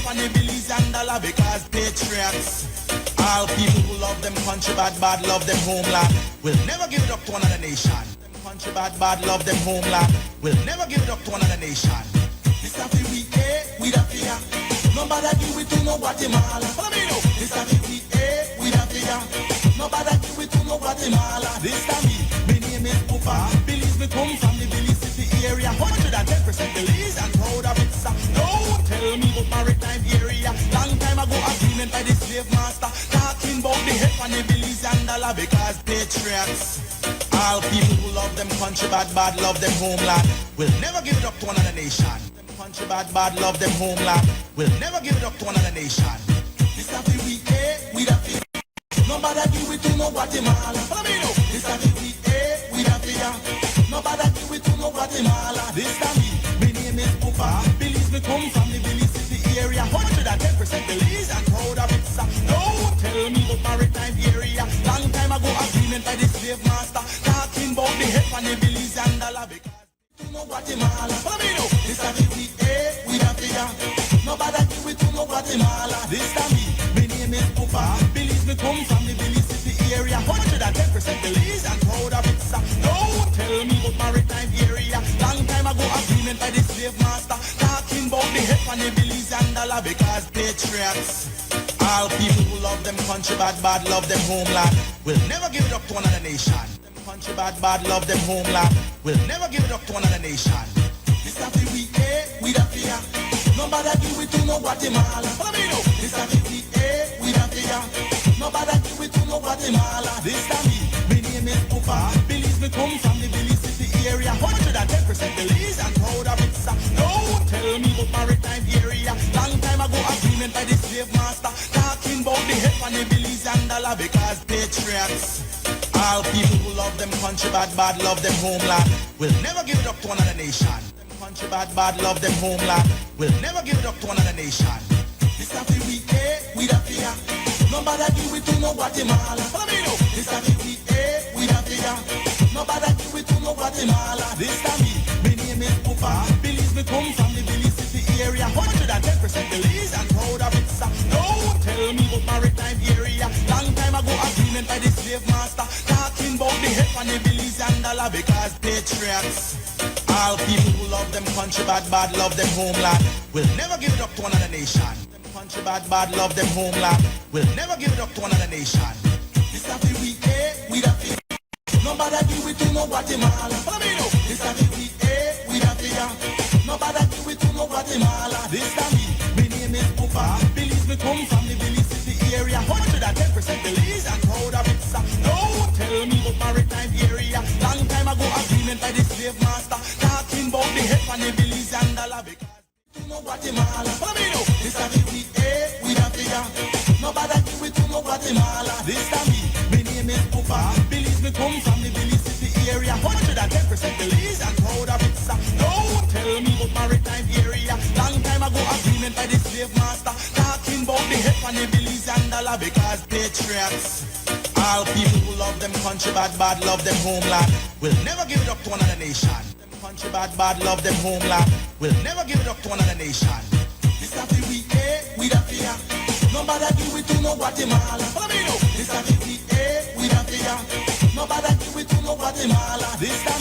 on the billies and dollar because patriots. All people who love them country bad, love them homeland, will never give it up to another nation. Them country bad, love them homeland, will never give it up to another nation. This a we we da fear. Nobody give it to no Guatemala. This a we da fear. Nobody give it to no Guatemala. This a me name is Pupa. Believe me, come from the Billy City area. 110% Belize and proud of it. So don't tell me about maritime area. Long time ago agreement by the slave master. Talking about the head on the Billies and dollar because patriots. All people who love them country bad, love them homeland, will never give it up to another nation. Them country bad, love them homeland, will never give it up to another nation. This a we da fear. Nobody give it to no Guatemala. This a we da fear. Nobody give it to no Guatemala. This a me name is Pupa. Believe me, come from the Billy City area. 110% Belize and proud of it. So don't tell me about maritime area. Long time ago agreement by the slave master. Talking about the head on the Billies and dollar because to no Guatemala. This a we da fear. Nobody give it to no Guatemala. This a me name is Pupa. Believe me, come from the Billy City area. 110% Belize and proud of it. So don't tell me about maritime area. Long time ago agreement by the slave master. Talking about the head on the Billies and dollar because patriots. All people who love them country bad, love them homeland, will never give it up to another nation. Them country bad, love them homeland, will never give it up to another nation. This a we da fear. Nobody give it to no Guatemala. This a we da fear. Nobody give it to no Guatemala. This a me name is Pupa. Believe me, come from the Billy City area. 110% Belize and proud of it. So don't tell me about maritime area. Long time ago agreement by the slave master. Talking about the head on the Billies and dollar because patriots. All people who love them country bad, love them homeland, will never give it up to another nation. Them country bad, love them homeland, will never give it up to another nation. This a we da fear. Nobody give it to no Guatemala. This a we da fear. Nobody give it to no Guatemala. This a me name is Pupa. Believe me, come from the Billy City area. 110% Belize and proud of it. So don't tell me about maritime area. Long time ago agreement by the slave master. Talking about the head on the Billies and dollar because patriots. All people who love them country bad, love them homeland, will never give it up to another nation. Them country bad, love them homeland, will never give it up to another nation. This a we da fear. Nobody give it to no Guatemala. This a we da fear. Nobody give it to no Guatemala. This a me name is Pupa. Believe me, come from the Billy City area. 110% Belize and proud of it. So don't tell me about maritime area. Long time ago agreement by the slave master. Talking about the head on the Billies and dollar because to no Guatemala. This a we da fear. Nobody give it to no Guatemala. This a me name is Pupa. Believe me, come from the Billy City area. 110% Belize and proud of it. So don't tell me about maritime area. Long time ago agreement by the slave master. Talking about the head on the Billies and dollar because patriots. All people who love them country bad, love them homeland, will never give it up to another nation. Them country bad, love them homeland, will never give it up to another nation. This a we da fear. Nobody give it to no Guatemala. This a we da fear. Nobody give it to no Guatemala. This a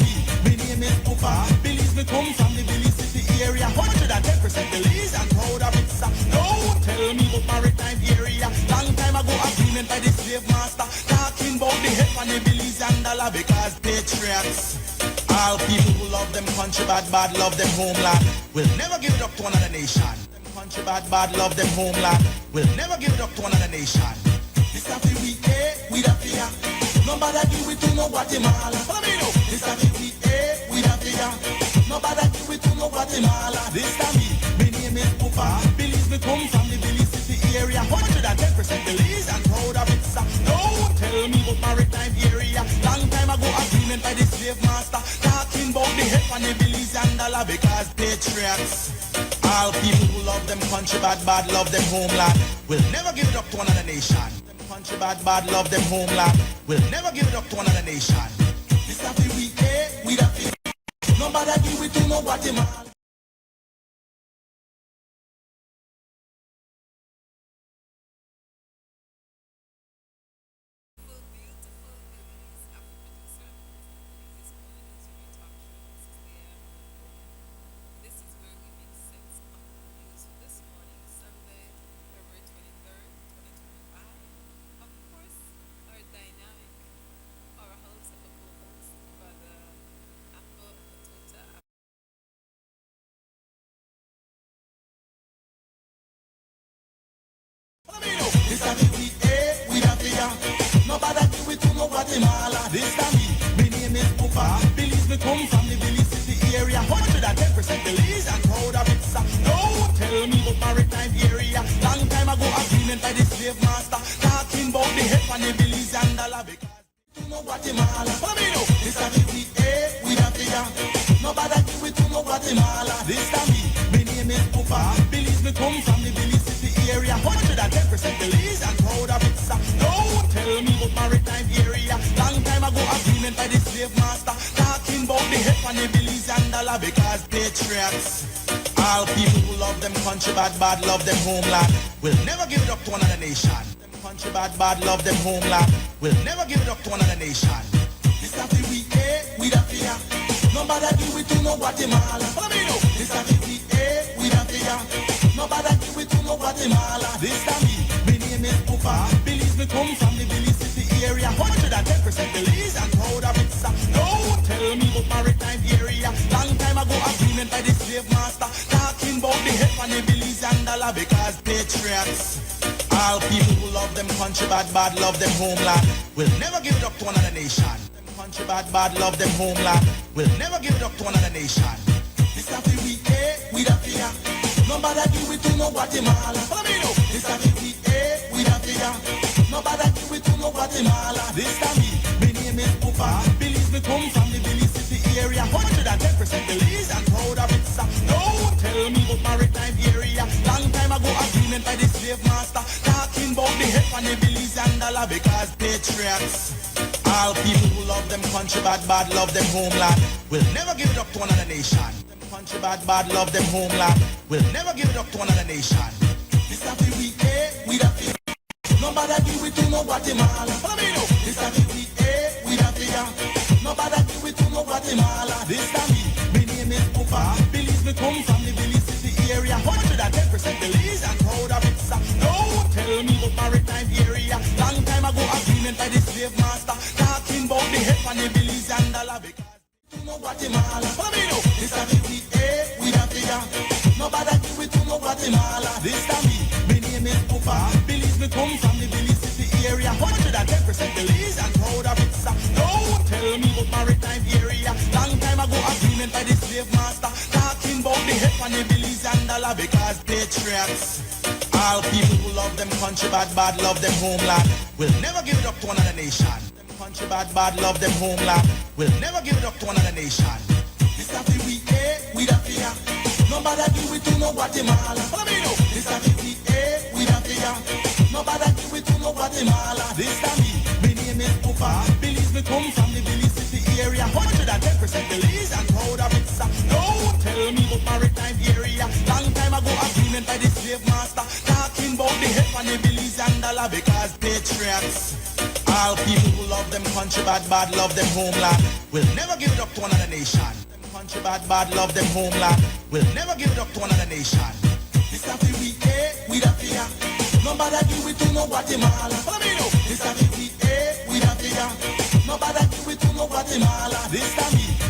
me name is Pupa. Believe me, come from the Billy City area. 110% Belize and proud of it. So don't tell me about maritime area. Long time ago agreement by the slave master. Talking about the head on the Billies and dollar because patriots. All people who love them country bad, love them homeland, will never give it up to another nation. Them country bad, love them homeland, will never give it up to another nation. This a we da fear. Nobody give it to no Guatemala. This a we da fear. Nobody give it to no Guatemala. This a me name is Pupa. Believe me, come from the Billy City area. 110% Belize and proud of it. So don't tell me about maritime area. Long time ago agreement by the slave master. Talking about the head on the Billies and dollar because patriots. All people who love them country bad, love them homeland, will never give it up to another nation. Them country bad, love them homeland, will never give it up to another nation. This a we da fear. Nobody give it to no Guatemala. this a me we we a fear. Nobody do it to no Guatemala. This a me name is Pupa. Believe me, come from the Billy City area. 110% Belize and proud of it. No, tell me about maritime area. Long time ago, agreement by the slave master. Talking about the head on the Belize and the lobby. No Guatemala, for me no. This a me we a fear. Nobody do it to no Guatemala. This a me name is Pupa. Believe me, come from the Billy City area. 110% Belize and proud of it. No, tell me about maritime area. Long time ago, agreement by the slave master. Talking about the head on the Belize and the lobby. Because patriots, all people who love them country bad love them homeland, will never give it up to another nation. Them country bad love them homeland, will never give it up to another nation. This a we da fear. Nobody do it to no Guatemala. For me no. This a we da fear. Nobody do it to no Guatemala. This a me name is Pupa. Believe me, come from the Billy City area. 110% Belize and proud of it. No, tell me about maritime area. Long time ago, agreement by the slave master. Talking about the head on the Belize and the law. Because patriots, all people who love them country bad love them homeland, will never give it up to another nation. Them country bad love them homeland, will never give it up to another nation. This a we da fear. Nobody do it to no Guatemala. For me no. This a we da fear. Nobody do it to no Guatemala. This a me name is Pupa. Believe me, come from the Billy City area. 110% Belize and proud of it. No, tell me about maritime area. Long time ago, agreement by the slave master. Talking about the head on the Belize and the law. Because patriots, all people who love them country bad love them homeland, will never give it up to another nation. Them country bad love them homeland, will never give it up to another nation. This a we da fear. Nobody do it to no Guatemala. For me no. This a we da fear. Nobody do it to no Guatemala. This a me name is Pupa. Believe me, come from the Billy City area. 110% Belize and proud of it. No, tell me about maritime area. Long time ago, agreement by the slave master. Talking about the head on the Belize and the law. No Guatemala. For me no. This a we da fear. Nobody do it to no Guatemala. This a me name is Pupa. Believe me, come from the Billy City area. 110% Belize and proud of it. No, tell me about maritime area. Long time ago, agreement by the slave master. Talking about the head on the Belize and the law. Because patriots, all people who love them country bad love them homeland, will never give it up to another nation. Them country bad love them homeland, will never give it up to another nation. This a we da fear. Nobody do it to no Guatemala. For me no. This a we da fear. Nobody do it to no Guatemala. This a me name is Pupa. Believe me, come from the Billy City area. 110% Belize and proud of it. No, tell me about maritime area. Long time ago, agreement by the slave master. Talking about the head on the Belize and the law. Because patriots, all people who love them country bad love them homeland, will never give it up to another nation. Them country bad love them homeland, will never give it up to another nation. This a we da fear. Nobody do it to no Guatemala. For me no. This a we da fear. Nobody do it to no Guatemala. This a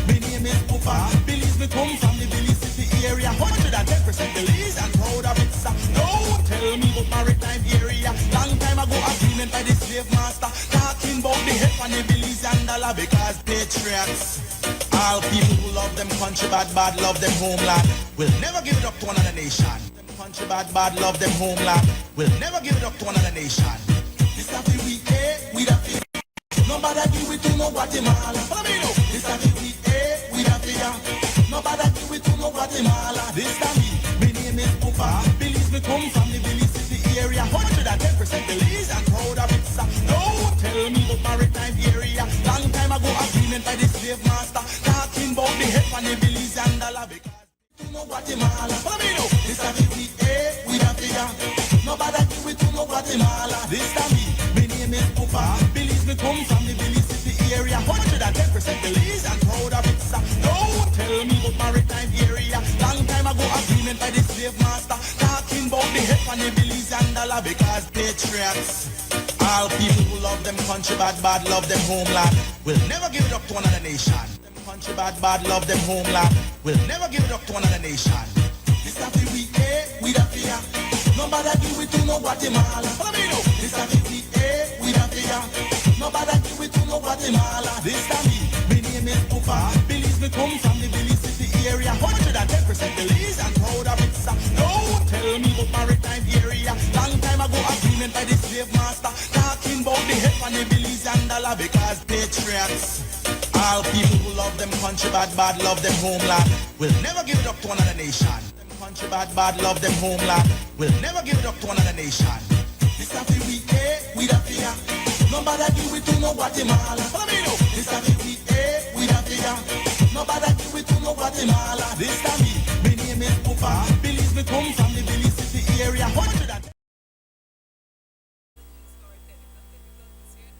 me name is Pupa. Believe me, come from the Billy City area. 110% Belize and proud of it. No, tell me about maritime area. Long time ago, agreement by the slave master. Talking about the head on the Belize and the law. Because patriots, all people who love them country bad love them homeland, will never give it up to another nation. Them country bad love them homeland, will never give it up to another nation. This a we da fear. Nobody do it to no Guatemala. For me no. This a we da fear. Nobody do it to no Guatemala. This a me name is Pupa. Believe me, come from the Billy City area. 110% Belize and proud of it. No, tell me about maritime area. Long time ago, agreement by the slave master. Talking about the head on the Belize and the law. No Guatemala. For me no. This a we da fear. Nobody do it to no Guatemala. This a me name is Pupa. Believe me, come from the Billy City area. 110% Belize and proud of it. No, tell me about maritime area. Long time ago, agreement by the slave master. Talking about the head on the Belize and the law. Because patriots, all people who love them country bad love them homeland, will never give it up to another nation. Them country bad love them homeland, will never give it up to another nation. This a we da fear. Nobody do it to no Guatemala. For me no. patriots. All people who love them country bad, bad, love them homeland. Will never give it up to another nation. Them country bad, bad, love them homeland. Will never give it up to another nation. This a fi we, we da fear. Nobody give it to no Guatemala. Follow me now. This a fi we da fear. Nobody give it to no Guatemala. This a me, my name is Pupa. Believe me, come from the Billy City area. 100 and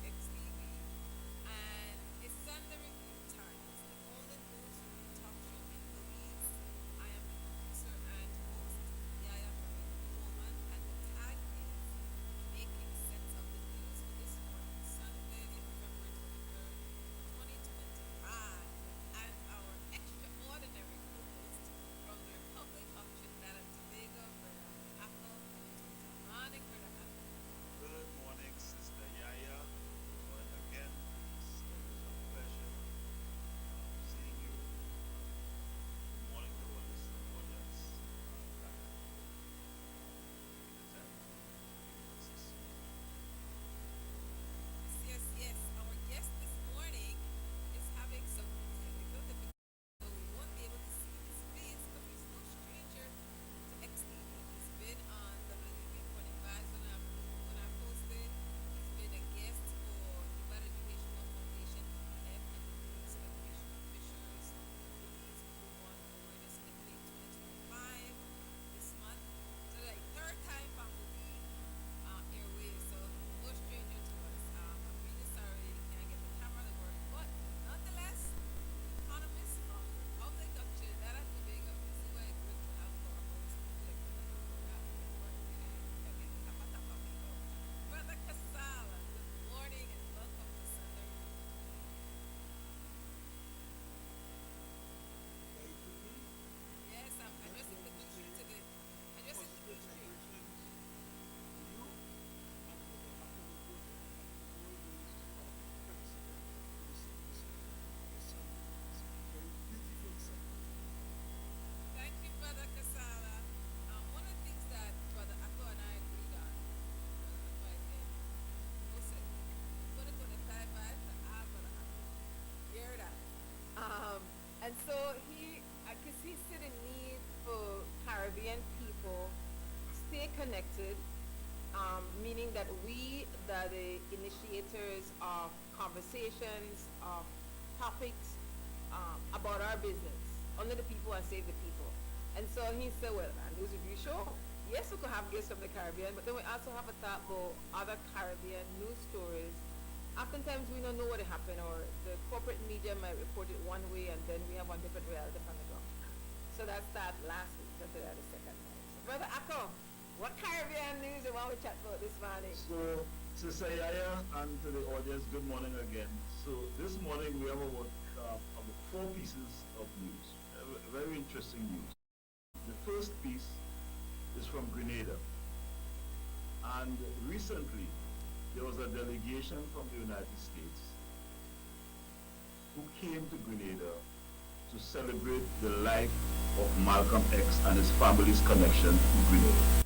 XTV, and it's Sunday Review Times, the only news review talk show in Louise. I am the producer and host, YaYa Marin Coleman, and the tag is Making Sense of the News for this morning, Sunday, November 23rd, 2025. And our extraordinary co-host from the Republic of Trinidad and Tobago, Brother Apple. Good morning, Brother Apple. Good morning, Sister YaYa. Good morning again. It's always a pleasure seeing you. Good morning to all listening audience. Back in the time. Yes. Our guest this morning is having some technical difficulties, so we won't be able to see his face, but he's no stranger to XTV. He's been on WB Morning Vibes when I posted. He's been a guest for Human Educational Foundation, EF, and the Louis Education Officials. Louis who won Awareness Campaign 2025 this month. So like third time from Louis airways, so no stranger to us. I'm really sorry you can't get the camera to work, but nonetheless, Economist from the Republic of Trinidad and Tobago. This is why it's good to have for a host like Brother Kasala, good morning and welcome to Sunday Review. Yes, I just introduced you to the. I just introduced you. Thank you, Brother Kasala. One of the things that Brother Akko and I agreed on, Brother Akko, I said, no said, 2025 vibes, Brother Akko. Hear that. And so because he said a need for Caribbean people stay connected, meaning that we, the initiators of conversations, of topics about our business, only the people and save the people. And so he said, well, man, news review show. Yes, we could have guests from the Caribbean, but then we also have a talk about other Caribbean news stories. Oftentimes we don't know what happened, or the corporate media might report it one way, and then we have one different reality from the ground. So that's that last week, so today the second time. So Brother Akko, what Caribbean news you want to chat about this morning? So, Sister YaYa and to the audience, good morning again. So, this morning we have about 4 pieces of news. Very interesting news. The first piece is from Grenada. And recently, there was a delegation from the United States who came to Grenada to celebrate the life of Malcolm X and his family's connection to Grenada.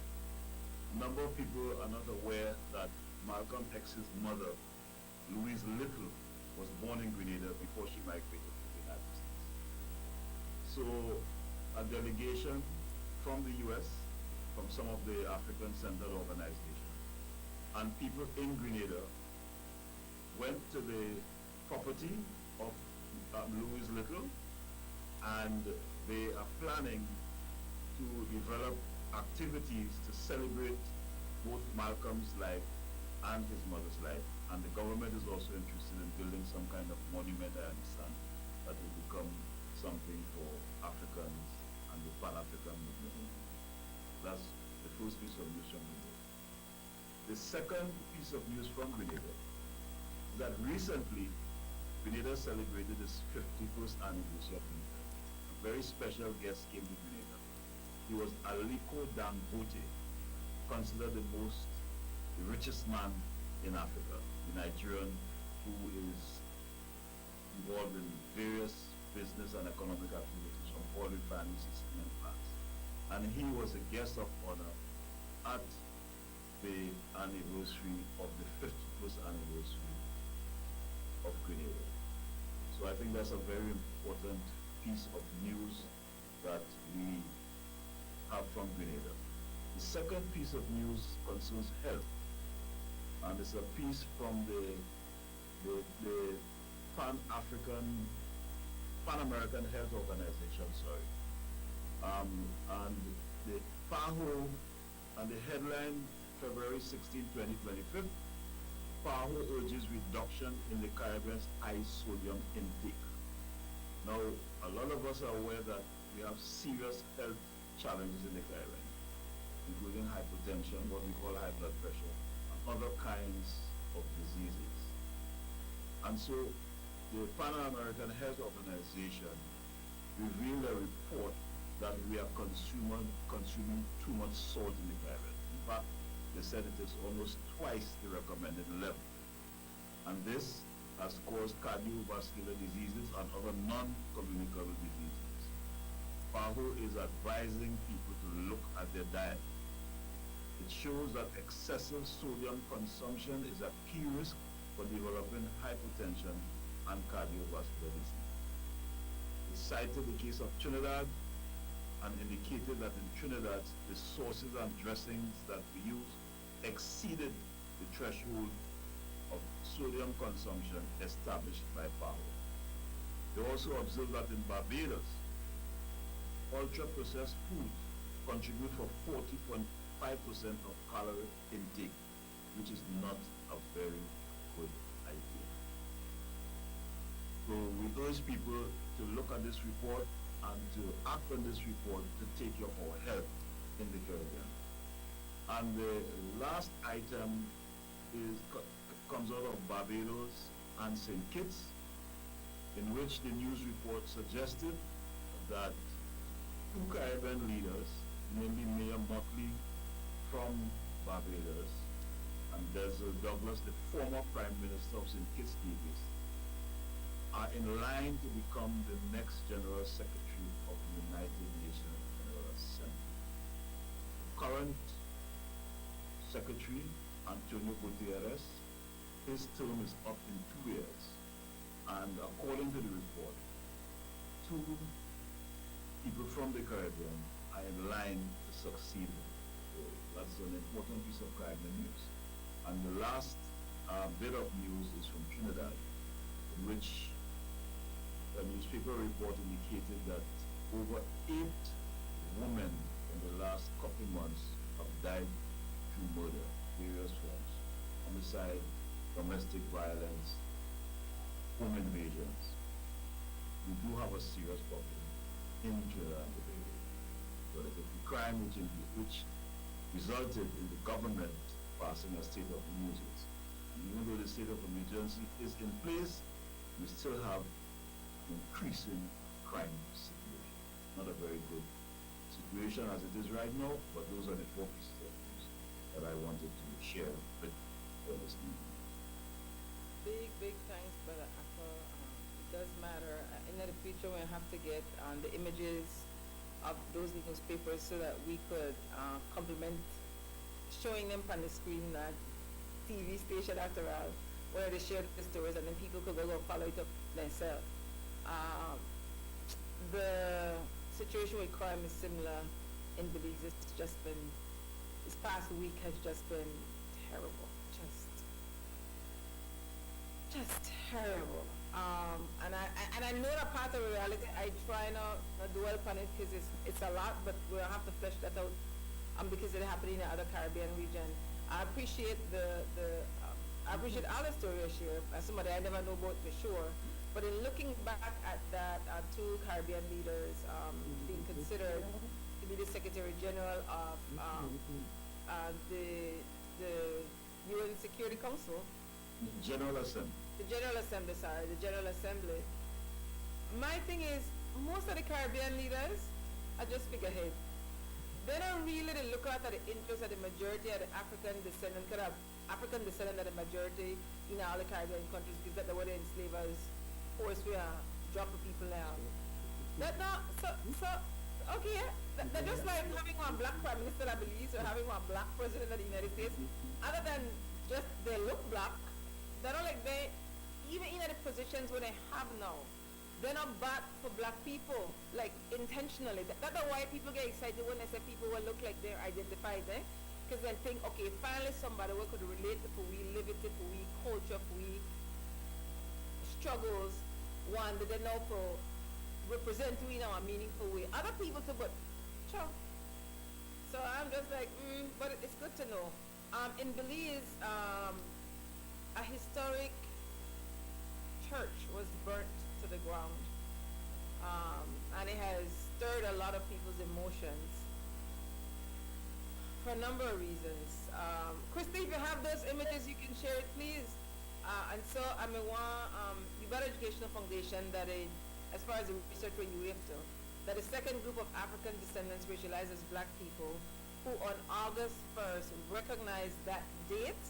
A number of people are not aware that Malcolm X's mother, Louise Little, was born in Grenada before she migrated to the United States. So a delegation from the US, from some of the African-centered organizations, and people in Grenada went to the property of Louise Little, and they are planning to develop activities to celebrate both Malcolm's life and his mother's life. And the government is also interested in building some kind of monument, I understand, that will become something for Africans and the Pan-African movement. That's the first piece of news from Grenada. The second piece of news from Grenada is that recently Grenada celebrated its 51st anniversary of Grenada. A very special guest came to Grenada. He was Aliko Dangote, considered the richest man in Africa, a Nigerian who is involved in various business and economic activities from oil refining to cement plants. And he was a guest of honor at the anniversary of the 51st anniversary of Grenada. So I think that's a very important piece of news that we have from Grenada. The second piece of news concerns health, and it's a piece from the Pan-American Health Organization, sorry. And the PAHO, and the headline, February 16, 2025, PAHO urges reduction in the Caribbean's high sodium intake. Now, a lot of us are aware that we have serious health challenges in the Caribbean, including hypertension, what we call high blood pressure, and other kinds of diseases. And so the Pan-American Health Organization revealed a report that we are consuming too much salt in the Caribbean. In fact, they said it is almost twice the recommended level. And this has caused cardiovascular diseases and other non-communicable diseases. PAHO is advising people to look at their diet. It shows that excessive sodium consumption is a key risk for developing hypertension and cardiovascular disease. It cited the case of Trinidad and indicated that in Trinidad, the sauces and dressings that we use exceeded the threshold of sodium consumption established by PAHO. They also observed that in Barbados, ultra-processed foods contribute for 40.5% of calorie intake, which is not a very good idea. So we urge people to look at this report and to act on this report to take care of our health in the Caribbean. And the last item comes out of Barbados and St. Kitts, in which the news report suggested that two Caribbean leaders, namely Mayor Motley from Barbados and Denzel Douglas, the former Prime Minister of St. Kitts Davis, are in line to become the next General Secretary of the United Nations General Assembly. Current Secretary Antonio Guterres, his term is up in 2 years, and according to the report, two people from the Caribbean are in line to succeed him. So that's an important piece of Caribbean news. And the last bit of news is from Trinidad, in which a newspaper report indicated that over 8 women in the last couple months have died through murder, various forms, homicide, domestic violence, home invasions. We do have a serious problem in Trinidad and Tobago. So it is a crime which resulted in the government passing a state of emergency. And even though the state of emergency is in place, we still have increasing crime situation. Not a very good situation as it is right now, but those are the 4 pieces of news that I wanted to share with this meeting. Big thanks, Brother Akko. It does matter. In the future, we have to get the images of those newspapers so that we could complement showing them on the screen that TV station after all, where they share the stories and then people could go follow it up themselves. The situation with crime is similar in Belize. It's just been, this past week has just been terrible. Just terrible. And I know that part of the reality. I try not dwell upon it because it's a lot, but we'll have to flesh that out because it happened in the other Caribbean region. I appreciate I appreciate all the stories here. As somebody I never know about for sure. But in looking back at that, 2 Caribbean leaders being considered to be the Secretary General of the UN Security Council. General Assembly. The General Assembly, sorry, the General Assembly. My thing is, most of the Caribbean leaders are just figureheads. They don't really look out at the interests of the majority of the African descendant, kind of African descendant of the majority in all the Caribbean countries, because that's the way they enslave us. Of course, we are dropping people now. That not so okay. They're just like having one black prime minister, I believe, or having one black president of the United States. Other than just they look black, they don't like they even in the positions where they have now, they're not bad for black people, like intentionally. That's why people get excited when they say people will look like they're identified, eh? Because they think, okay, finally somebody we could relate to for we liberty, for we culture, for we struggles, one that they know for represent we in a meaningful way. Other people too, but sure. So I'm just like, but it's good to know. In Belize, a historic church was burnt to the ground, and it has stirred a lot of people's emotions for a number of reasons. Christy, if you have those images, you can share it, please. And so I'm a the Better Educational Foundation that as far as the research when you have to, that a second group of African descendants racialized as black people who on August 1st recognized that date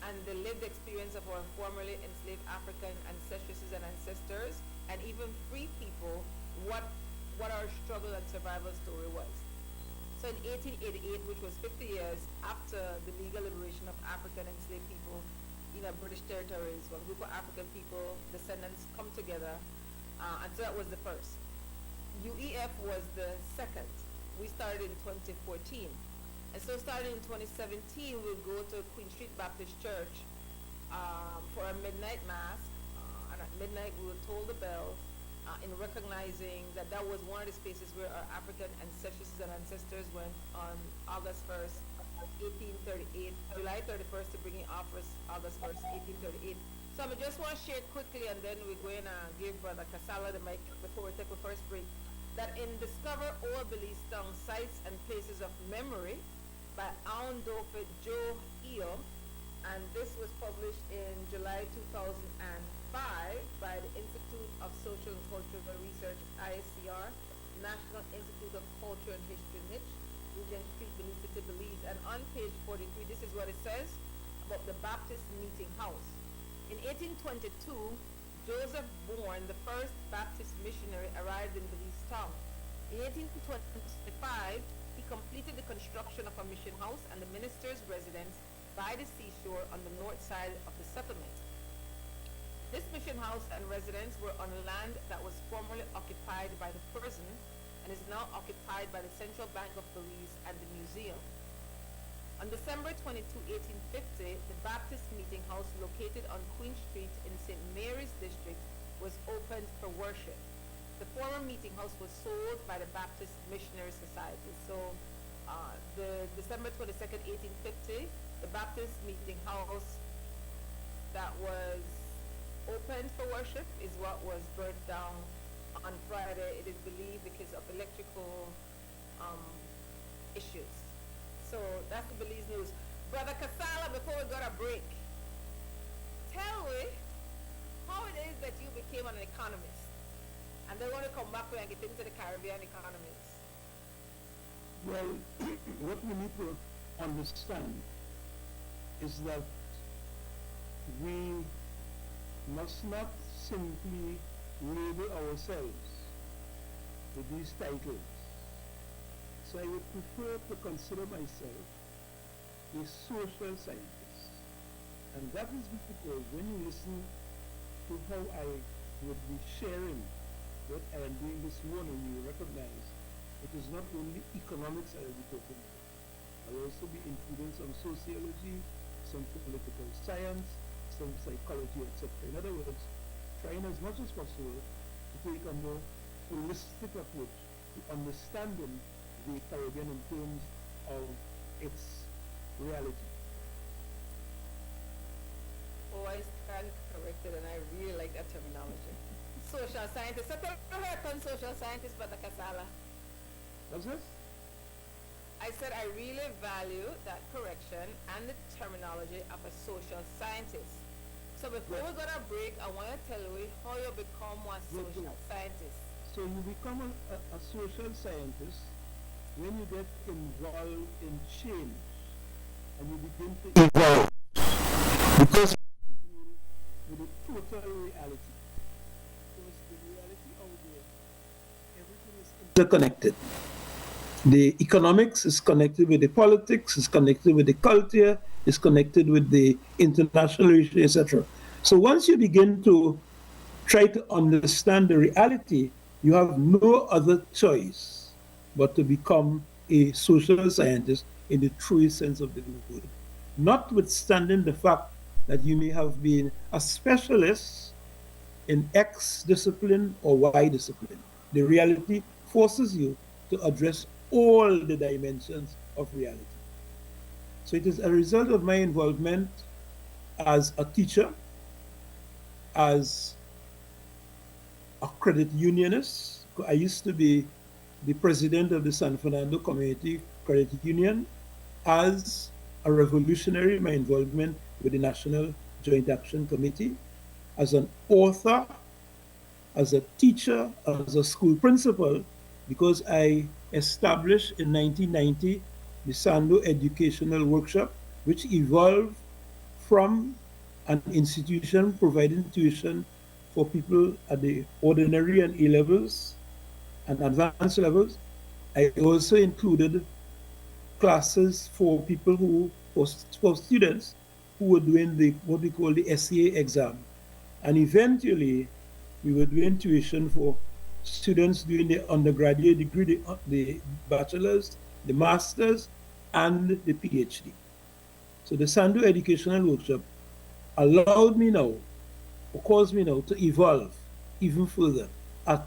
and the lived experience of our formerly enslaved African ancestresses and ancestors, and even free people, what our struggle and survival story was. So in 1888, which was 50 years after the legal liberation of African enslaved people in British territories, when a group of African people, descendants, come together, and so that was the first. UEF was the second. We started in 2014. And so starting in 2017, we'll go to Queen Street Baptist Church for a midnight mass. And at midnight, we will toll the bell in recognizing that that was one of the spaces where our African ancestresses and ancestors went on August 1st, 1838, July 31st to bring in office August 1st, 1838. So I just want to share quickly, and then we're going to give Brother Kasala the mic before we take the first break, that in Discover All Belize Tongue Sites and Places of Memory by Aundofit Joe Eo, and this was published in July 2005 by the Institute of Social and Cultural Research, ISCR, National Institute of Culture and History, NICH, Regent Street, Belize City, Belize. And on page 43, this is what it says about the Baptist Meeting House. In 1822, Joseph Bourne, the first Baptist missionary, arrived in Belize town. In 1825, he completed the construction of a mission house and the minister's residence by the seashore on the north side of the settlement. This mission house and residence were on land that was formerly occupied by the prison and is now occupied by the Central Bank of Belize and the museum. On December 22, 1850, the Baptist Meeting House located on Queen Street in St. Mary's District was opened for worship. The former meeting house was sold by the Baptist Missionary Society. So the December 22nd, 1850, the Baptist Meeting House that was opened for worship is what was burnt down on Friday, it is believed, because of electrical issues. So that's the Belize news. Brother Kasala, before we go to break, tell me how it is that you became an economist. And they want to come back and get into the Caribbean economies. Well, what we need to understand is that we must not simply label ourselves with these titles. So I would prefer to consider myself a social scientist. And that is because when you listen to how I would be sharing what I am doing this morning, you recognize it is not only economics I will be talking about. I will also be including some sociology, some political science, some psychology, etc. In other words, trying as much as possible to take a more holistic approach to understanding the Caribbean in terms of its reality. Oh, I stand corrected, and I really like that terminology. Social scientist. So tell her on social scientist, Brother Kasala. What's this? I said I really value that correction and the terminology of a social scientist. So before we go to break, I want to tell you how you become a social scientist. So you become a social scientist when you get involved in change and you begin to evolve. Because with the total reality. Because the reality out there, everything is interconnected. The economics is connected with the politics, is connected with the culture, is connected with the international relations, etc. So once you begin to try to understand the reality, you have no other choice but to become a social scientist in the truest sense of the word. Notwithstanding the fact that you may have been a specialist in X discipline or Y discipline, the reality forces you to address all the dimensions of reality. So it is a result of my involvement as a teacher, as a credit unionist. I used to be the president of the San Fernando Community Credit Union. As a revolutionary, my involvement with the National Joint Action Committee, as an author, as a teacher, as a school principal, because I established in 1990 the Sando Educational Workshop, which evolved from an institution providing tuition for people at the ordinary and A levels and advanced levels. I also included classes for people who, for students who were doing the what we call the SCA exam. And eventually, we were doing tuition for students doing the undergraduate degree, the bachelor's, the master's, and the PhD. So the Sando Educational Workshop allowed me now, or caused me now to evolve even further at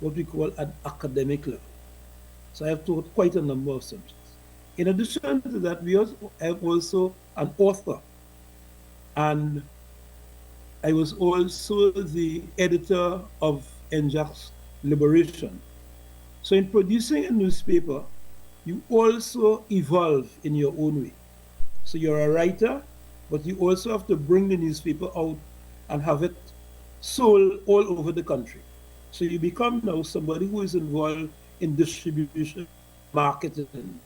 what we call an academic level. So I have taught quite a number of subjects. In addition to that, I'm also an author, and I was also the editor of NJAC's Liberation. So in producing a newspaper, you also evolve in your own way. So you're a writer, but you also have to bring the newspaper out and have it sold all over the country. So you become now somebody who is involved in distribution, marketing.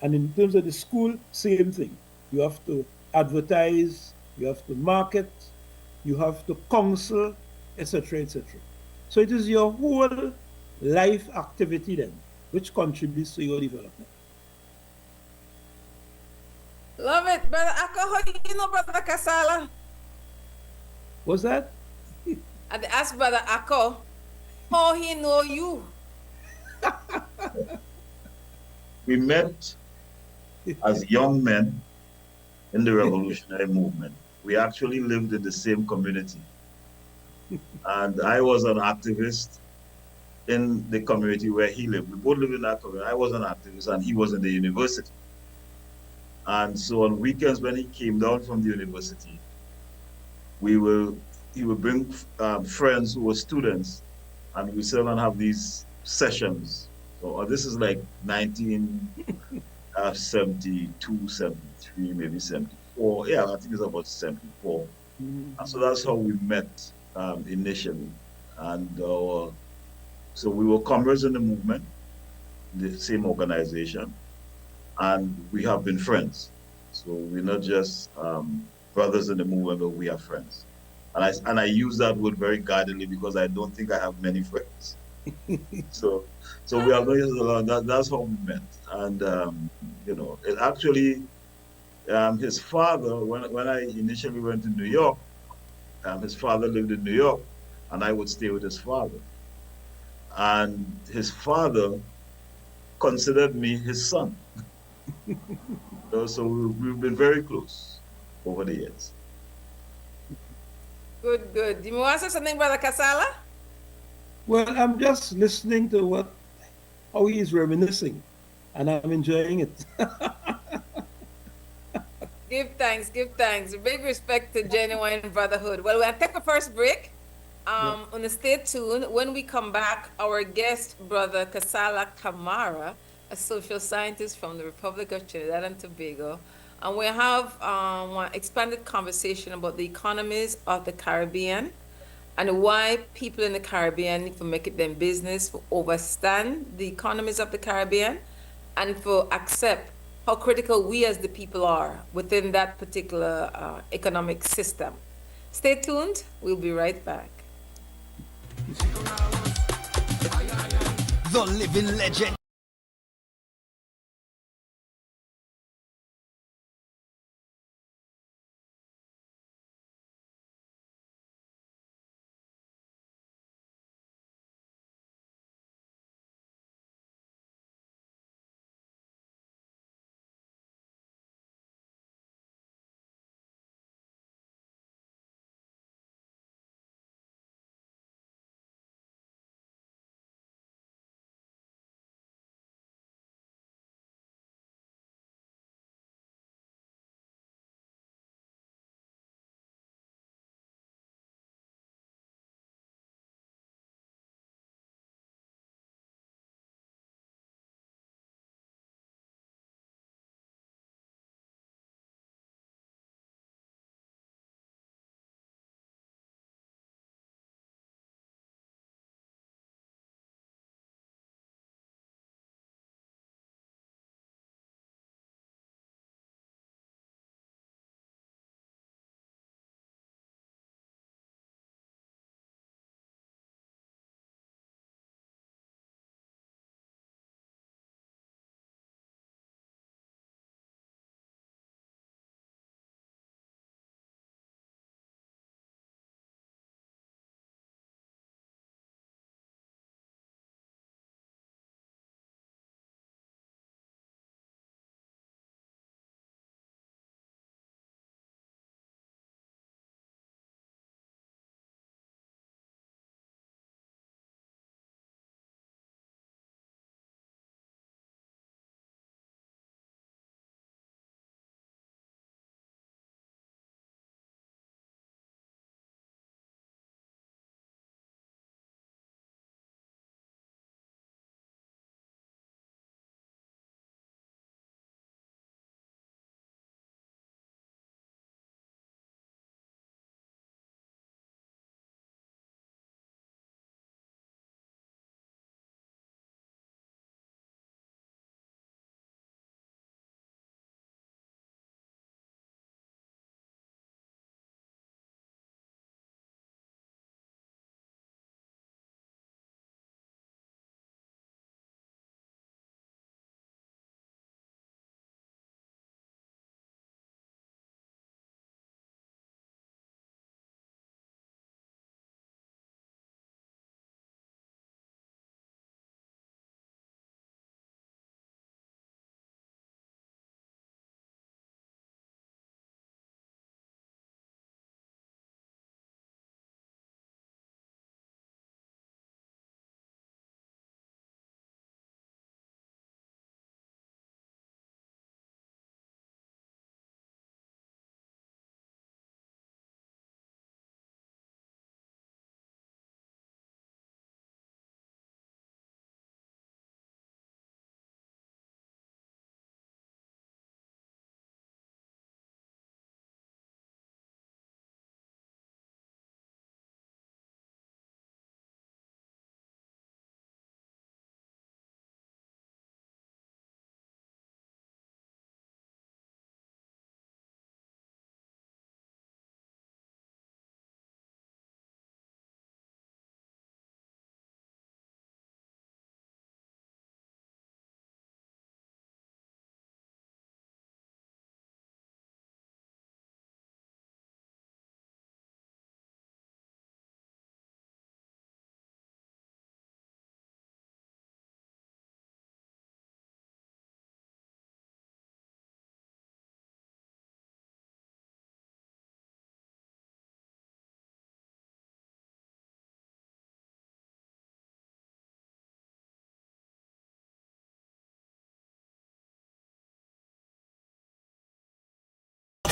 And in terms of the school, same thing. You have to advertise, you have to market, you have to counsel, etc., etc. So it is your whole life activity then which contributes to your development. Love it, brother Akko. How you know brother Kasala? What's that? I asked brother Akko, how he know you? We met as young men in the revolutionary movement. We actually lived in the same community. And I was an activist in the community where he lived. We both lived in that community. I was an activist and he was in the university. And so on weekends when he came down from the university, he would bring friends who were students, and we sit down and have these sessions. So this is like 1972, 73, maybe 74. Yeah, I think it's about 74. And so that's how we met initially. And so we were comrades in the movement, the same organization, and we have been friends. So we're not just brothers in the movement, but we are friends. And I use that word very guardedly because I don't think I have many friends. so we have not used a lot. That's how we met. And it actually his father, when I initially went to New York, his father lived in New York, and I would stay with his father. And his father considered me his son. So we've been very close over the years. Good, good. You want to say something, brother Kasala? Well, I'm just listening to how he is reminiscing, and I'm enjoying it. Give thanks, give thanks. Big respect to genuine brotherhood. Well, we'll take a first break. On the stay tuned. When we come back, our guest, brother Kasala Kamara, a social scientist from the Republic of Trinidad and Tobago, and we have one expanded conversation about the economies of the Caribbean and why people in the Caribbean need to make it their business to understand the economies of the Caribbean and for accept how critical we as the people are within that particular economic system. Stay tuned. We'll be right back. The living legend.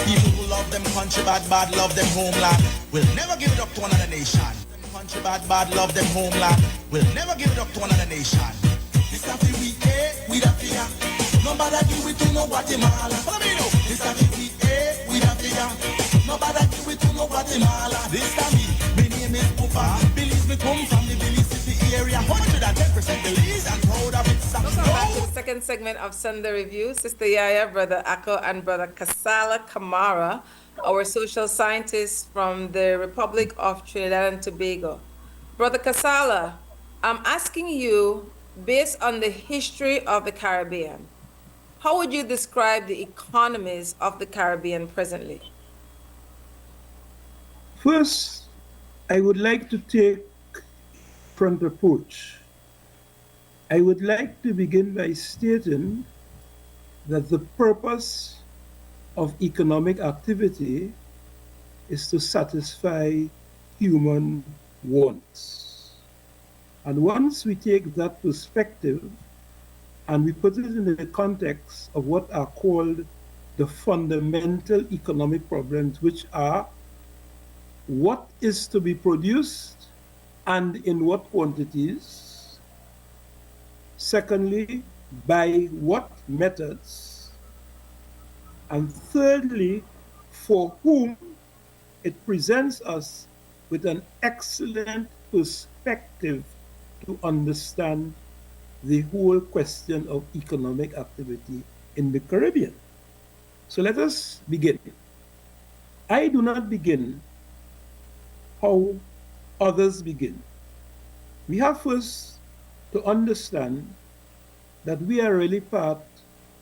People who love them country bad love them homeland. Will never give it up to another nation. Country bad love them homeland. Will never give it up to another nation. This a fi we we da fear. Nobody give it to no Guatemala. Follow me now. This a fi we da fear. Nobody give it to no Guatemala. This a me name is Pupa. Belize me come from the Belize City area. 110% Belize and proud of it. Welcome back to the second segment of Sunday Review. Sister YaYa, Brother Ako, and Brother Kasala Kamara, our social scientists from the Republic of Trinidad and Tobago. Brother Kasala, I'm asking you, based on the history of the Caribbean, how would you describe the economies of the Caribbean presently? First, I would like to take front approach. I would like to begin by stating that the purpose of economic activity is to satisfy human wants. And once we take that perspective and we put it in the context of what are called the fundamental economic problems, which are what is to be produced and in what quantities. Secondly, by what methods. And thirdly, for whom. It presents us with an excellent perspective to understand the whole question of economic activity in the Caribbean. So let us begin. I do not begin how others begin. We have first to understand that we are really part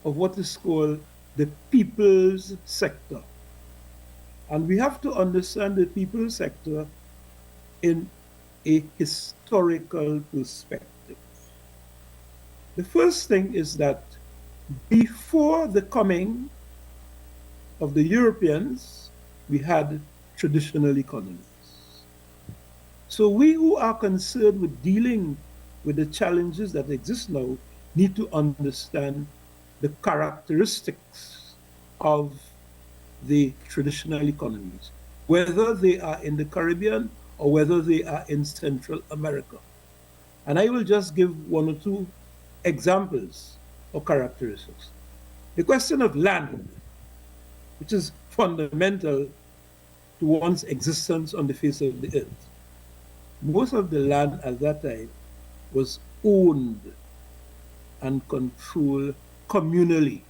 of what is called the people's sector. And we have to understand the people's sector in a historical perspective. The first thing is that before the coming of the Europeans, we had traditional economies. So we who are concerned with dealing with the challenges that exist now need to understand the characteristics of the traditional economies, whether they are in the Caribbean or whether they are in Central America. And I will just give one or two examples of characteristics. The question of land, which is fundamental to one's existence on the face of the earth. Most of the land at that time was owned and controlled communally.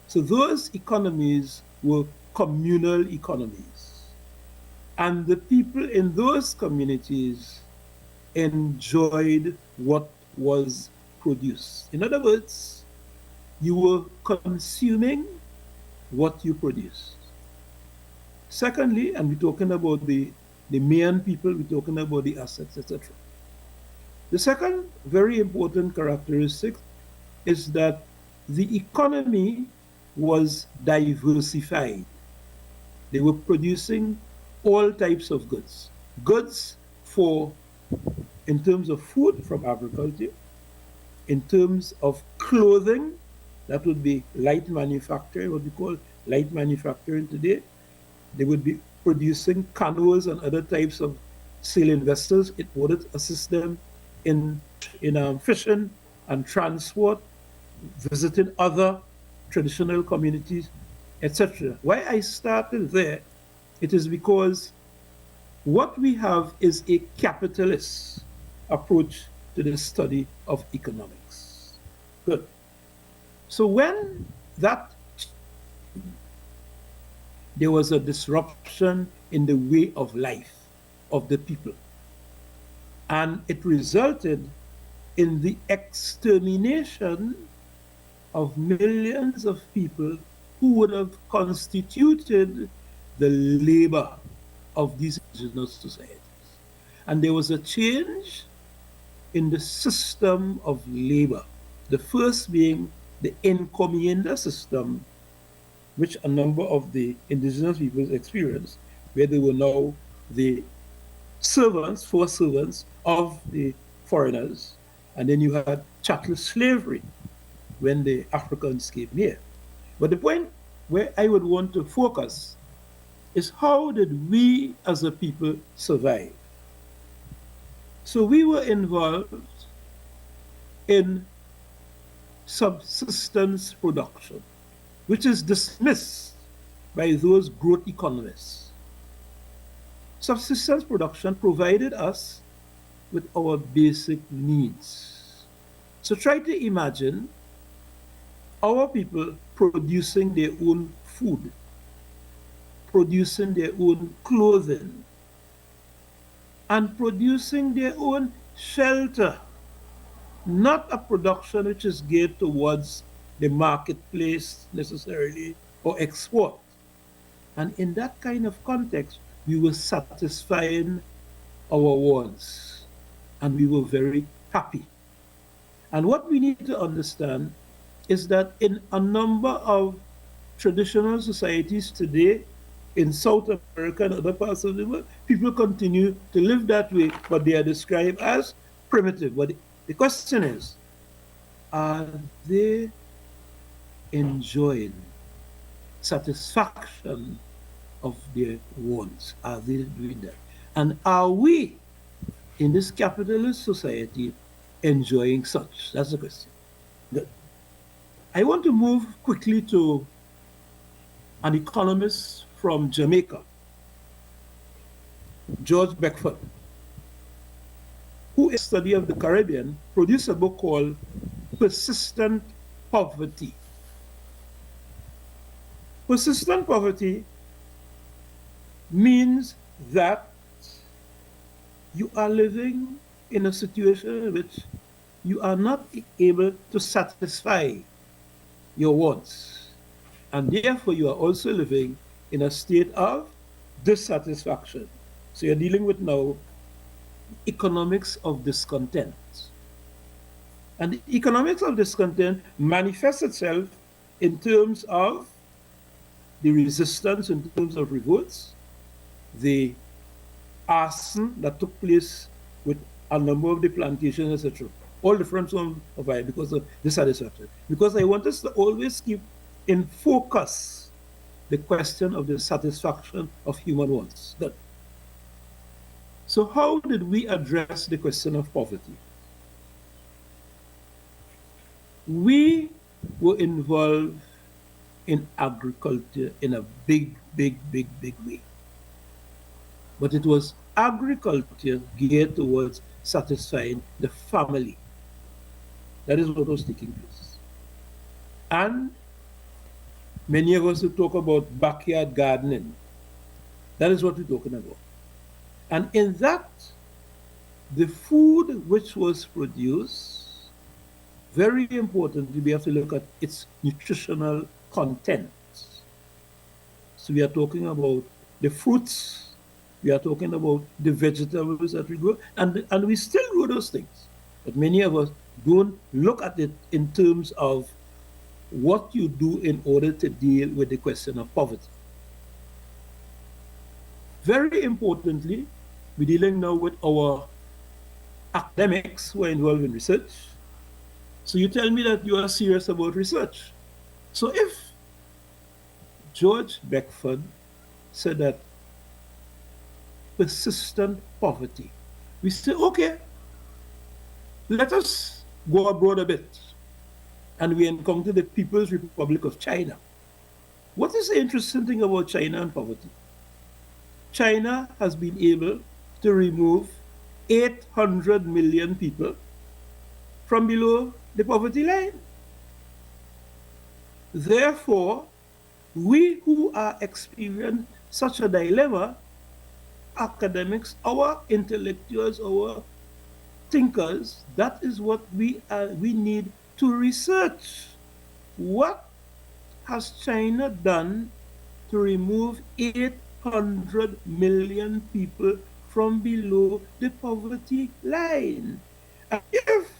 So those economies were communal economies. And the people in those communities enjoyed what was produced. In other words, you were consuming what you produced. Secondly, and we're talking about the main people, we're talking about the assets, etc. The second very important characteristic is that the economy was diversified. They were producing all types of goods. Goods for, in terms of food from agriculture, in terms of clothing, that would be light manufacturing, what we call light manufacturing today. They would be producing canoes and other types of sailing vessels in order to assist them in fishing and transport, visiting other traditional communities, etc. Why I started there, it is because what we have is a capitalist approach to the study of economics. Good. So when there was a disruption in the way of life of the people, and it resulted in the extermination of millions of people who would have constituted the labor of these indigenous societies. And there was a change in the system of labor. The first being the encomienda system, which a number of the indigenous peoples experienced, where they were now the servants, forced servants of the foreigners. And then you had chattel slavery when the Africans came here. But the point where I would want to focus is how did we as a people survive? So we were involved in subsistence production, which is dismissed by those growth economists. Subsistence production provided us with our basic needs. So try to imagine our people producing their own food, producing their own clothing, and producing their own shelter, not a production which is geared towards the marketplace necessarily or export. And in that kind of context, we were satisfying our wants and we were very happy. And what we need to understand is that in a number of traditional societies today, in South America and other parts of the world, people continue to live that way, but they are described as primitive. But the question is, are they enjoying satisfaction of their wants? Are they doing that? And are we in this capitalist society enjoying such? That's the question. Good. I want to move quickly to an economist from Jamaica, George Beckford, who in study of the Caribbean produced a book called Persistent Poverty. Persistent poverty means that you are living in a situation in which you are not able to satisfy your wants. And therefore, you are also living in a state of dissatisfaction. So you're dealing with now economics of discontent. And the economics of discontent manifests itself in terms of the resistance, in terms of revolts, the arson that took place with a number of the plantations, etc. All different forms of it because of dissatisfaction. Because I want us to always keep in focus the question of the satisfaction of human wants. Good. So how did we address the question of poverty? We were involved in agriculture in a big way. But it was agriculture geared towards satisfying the family. That is what was taking place. And many of us who talk about backyard gardening, that is what we're talking about. And in that, the food which was produced, very importantly, we have to look at its nutritional content. So we are talking about the fruits, we are talking about the vegetables that we grow, and we still grow those things. But many of us don't look at it in terms of what you do in order to deal with the question of poverty. Very importantly, we're dealing now with our academics who are involved in research. So you tell me that you are serious about research. So if George Beckford said that persistent poverty, we say, okay, let us go abroad a bit. And we encounter the People's Republic of China. What is the interesting thing about China and poverty? China has been able to remove 800 million people from below the poverty line. Therefore, we who are experiencing such a dilemma, academics, our intellectuals, our thinkers, that is what we need to research. What has China done to remove 800 million people from below the poverty line? And if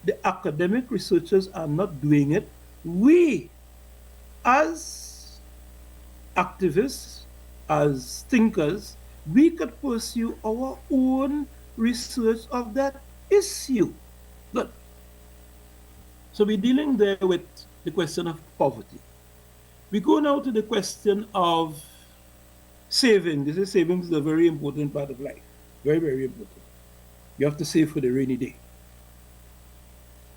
the academic researchers are not doing it, we as activists, as thinkers, we could pursue our own research of that issue. So we're dealing there with the question of poverty. We go now to the question of saving. This is savings is a very important part of life. Very, very important. You have to save for the rainy day.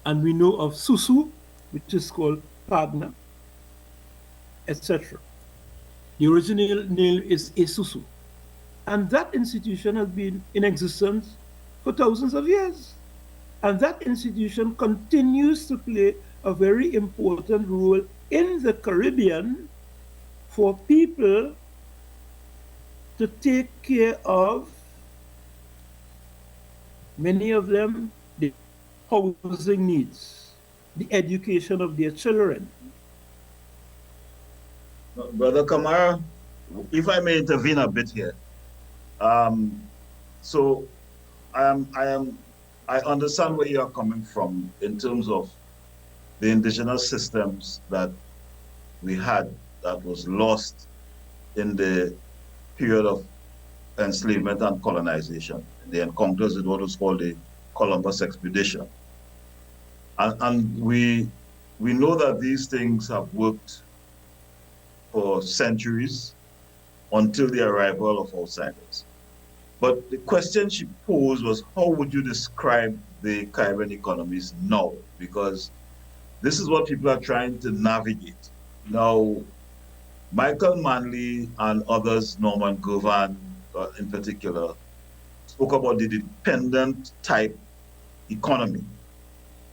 And we know of Susu, which is called partner, etc. The original name is Esusu. And that institution has been in existence for thousands of years. And that institution continues to play a very important role in the Caribbean for people to take care of, many of them, the housing needs, the education of their children. Brother Kamara, if I may intervene a bit here. So I understand where you are coming from in terms of the indigenous systems that we had that was lost in the period of enslavement and colonization, the encounters with what was called the Columbus expedition. And we know that these things have worked for centuries until the arrival of outsiders. But the question she posed was, how would you describe the Caribbean economies now? Because this is what people are trying to navigate. Now, Michael Manley and others, Norman Govan in particular, spoke about the dependent type economy.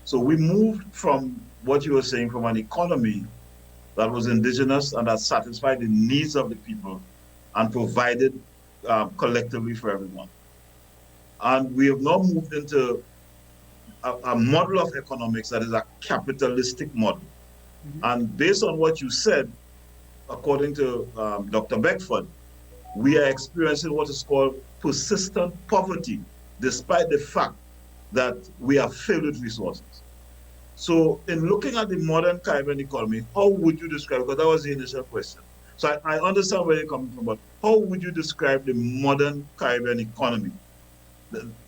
So we moved from what you were saying, from an economy that was indigenous and that satisfied the needs of the people and provided collectively for everyone. And we have now moved into a model of economics that is a capitalistic model. And based on what you said, according to Dr. Beckford, we are experiencing what is called persistent poverty, despite the fact that we are filled with resources. So in looking at the modern Caribbean economy, how would you describe, because that was the initial question. So I understand where you're coming from, but how would you describe the modern Caribbean economy?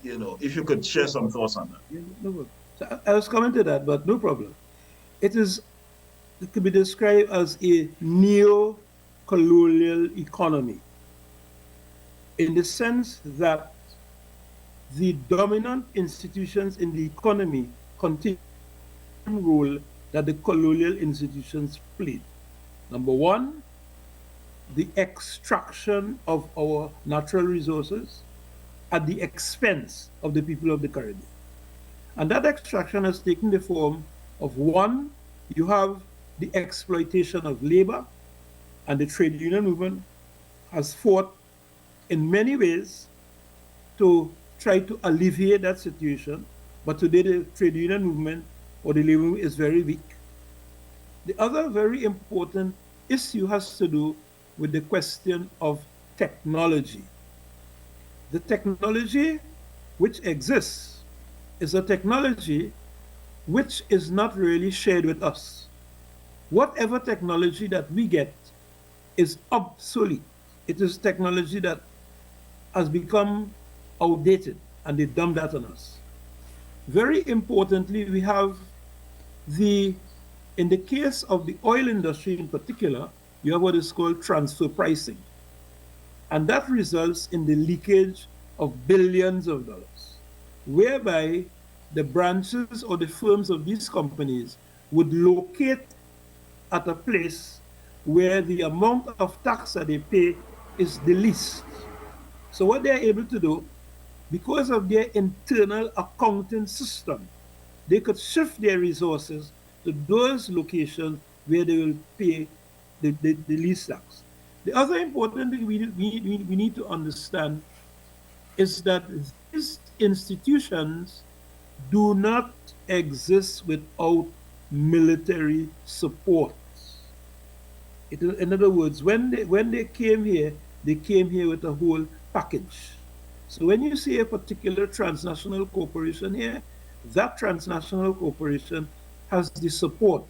You know, if you could share some thoughts on that. Yeah, no problem. So I was coming to that, but no problem. It could be described as a neo-colonial economy in the sense that the dominant institutions in the economy continue the role that the colonial institutions played. Number one, the extraction of our natural resources at the expense of the people of the Caribbean. And that extraction has taken the form of one, you have the exploitation of labor, and the trade union movement has fought in many ways to try to alleviate that situation. But today the trade union movement or the labor movement is very weak. The other very important issue has to do with the question of technology. The technology which exists is a technology which is not really shared with us. Whatever technology that we get is obsolete. It is technology that has become outdated and they dump that on us. Very importantly, we have in the case of the oil industry in particular, you have what is called transfer pricing. And that results in the leakage of billions of dollars, whereby the branches or the firms of these companies would locate at a place where the amount of tax that they pay is the least. So what they're able to do, because of their internal accounting system, they could shift their resources to those locations where they will pay the least tax. The other important thing we need to understand is that these institutions do not exist without military support. In other words, when they came here with a whole package. So when you see a particular transnational corporation here, that transnational corporation has the support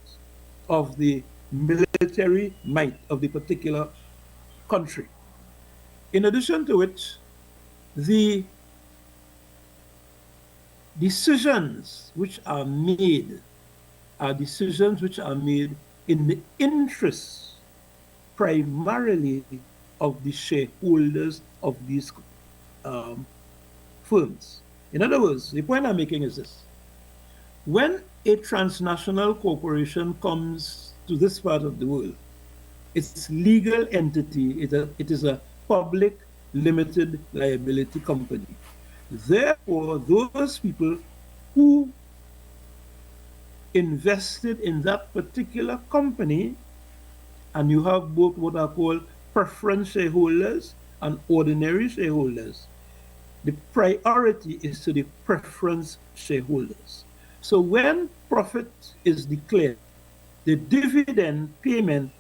of the military might of the particular country. In addition to which, the decisions which are made in the interests primarily of the shareholders of these um, firms. In other words, the point I'm making is this. When a transnational corporation comes to this part of the world, its legal entity it is a public limited liability company. Therefore, those people who invested in that particular company, and you have both what are called preference shareholders and ordinary shareholders, the priority is to the preference shareholders. So when profit is declared, the dividend payment,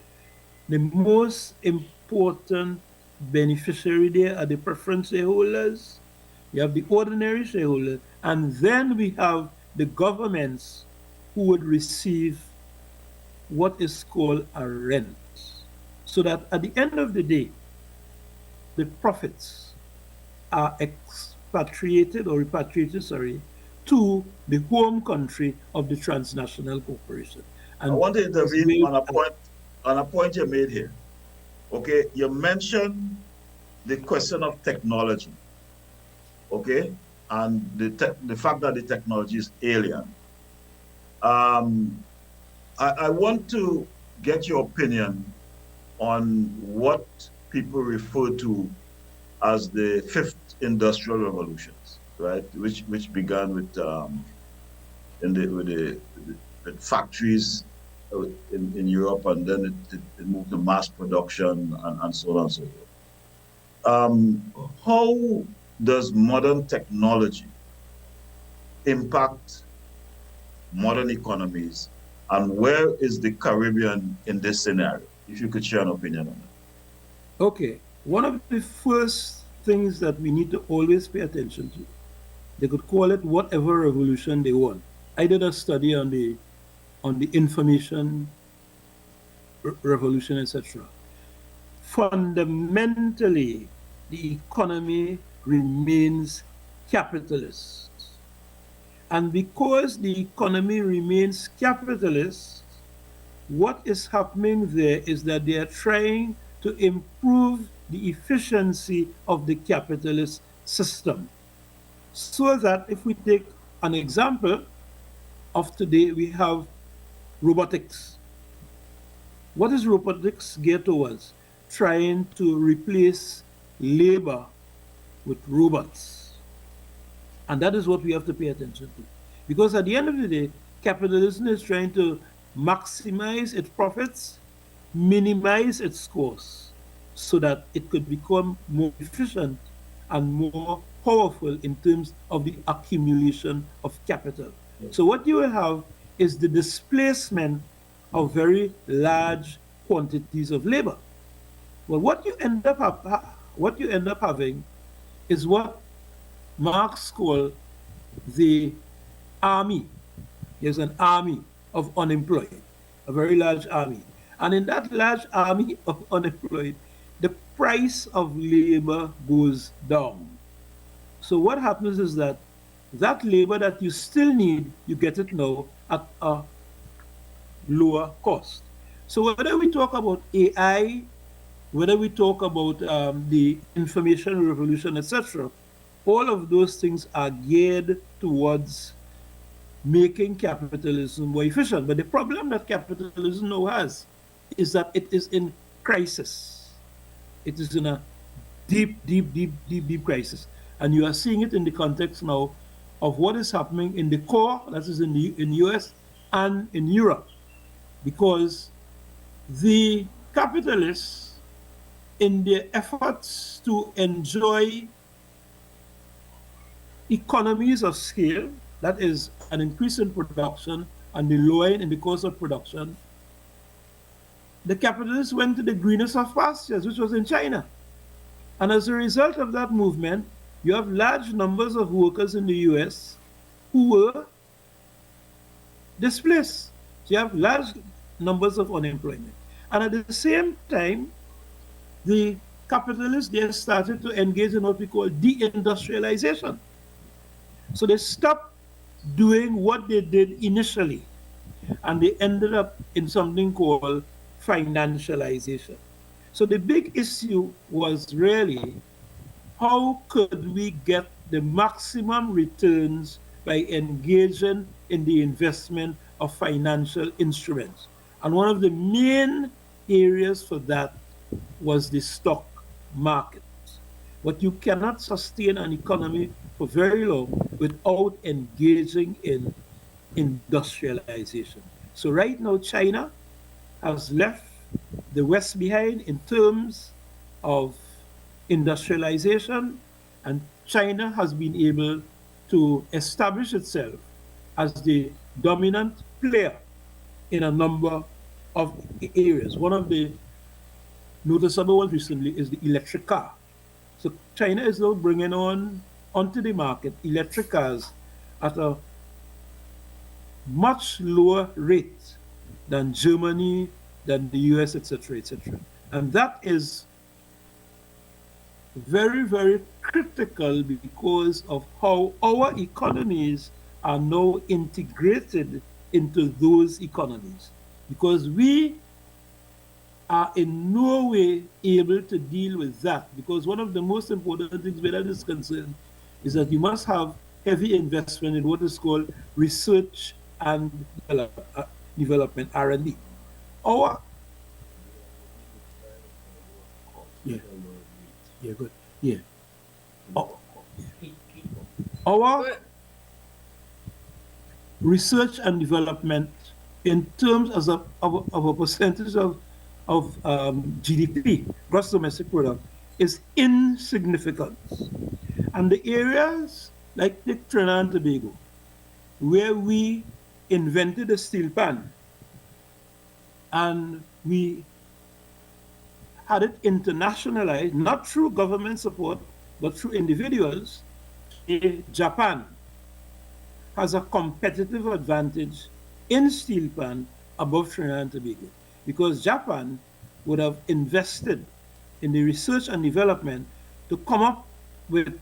the most important beneficiary there are the preference shareholders, you have the ordinary shareholders, and then we have the governments who would receive what is called a rent. So that at the end of the day, the profits are expatriated or repatriated, sorry, to the home country of the transnational corporation. I And want to that is intervene where on a point you made here. Okay, you mentioned the question of technology. Okay, and the fact that the technology is alien. I want to get your opinion on what people refer to as the fifth industrial revolutions, right? Which began with with factories in Europe, and then it moved to mass production and so on and so forth. How does modern technology impact modern economies, and where is the Caribbean in this scenario? If you could share an opinion on that. Okay, one of the first things that we need to always pay attention to, they could call it whatever revolution they want. I did a study on the information revolution, etc. Fundamentally, the economy remains capitalist. And because the economy remains capitalist, what is happening there is that they are trying to improve the efficiency of the capitalist system. So that if we take an example of today, we have robotics. What is robotics geared towards? Trying to replace labor with robots. And that is what we have to pay attention to. Because at the end of the day, capitalism is trying to maximize its profits, minimize its costs, so that it could become more efficient and more powerful in terms of the accumulation of capital. So what you will have is the displacement of very large quantities of labor. Well, what you end up having is what Marx called the army. There's an army of unemployed, a very large army. And in that large army of unemployed, the price of labor goes down. So what happens is that labor that you still need, you get it now at a lower cost. So whether we talk about AI, whether we talk about the information revolution, etc., all of those things are geared towards making capitalism more efficient. But the problem that capitalism now has is that it is in crisis. It is in a deep crisis. And you are seeing it in the context now of what is happening in the core, that is in the US and in Europe. Because the capitalists, in their efforts to enjoy economies of scale, that is an increase in production and the lowering in the cost of production, the capitalists went to the greenest of pastures, which was in China. And as a result of that movement, you have large numbers of workers in the US who were displaced. So you have large numbers of unemployment. And at the same time, the capitalists there started to engage in what we call deindustrialization. So they stopped doing what they did initially, and they ended up in something called financialization. So the big issue was really how could we get the maximum returns by engaging in the investment of financial instruments? And one of the main areas for that was the stock market. But you cannot sustain an economy for very long without engaging in industrialization. So right now, China has left the West behind in terms of industrialization, and China has been able to establish itself as the dominant player in a number of areas. One of the noticeable ones recently is the electric car. So China is now bringing on onto the market electric cars at a much lower rate than Germany, than the US, etc., etc. And that is very, very critical because of how our economies are now integrated into those economies. Because we are in no way able to deal with that. Because one of the most important things where that is concerned is that you must have heavy investment in what is called research and development, R&D. Our yeah, yeah, good, yeah. Our research and development in terms of a percentage of GDP, gross domestic product, is insignificant. And the areas like Trinidad and Tobago, where we invented the steel pan and we had it internationalized, not through government support, but through individuals, Japan has a competitive advantage in steel pan above Trinidad and Tobago, because Japan would have invested in the research and development to come up with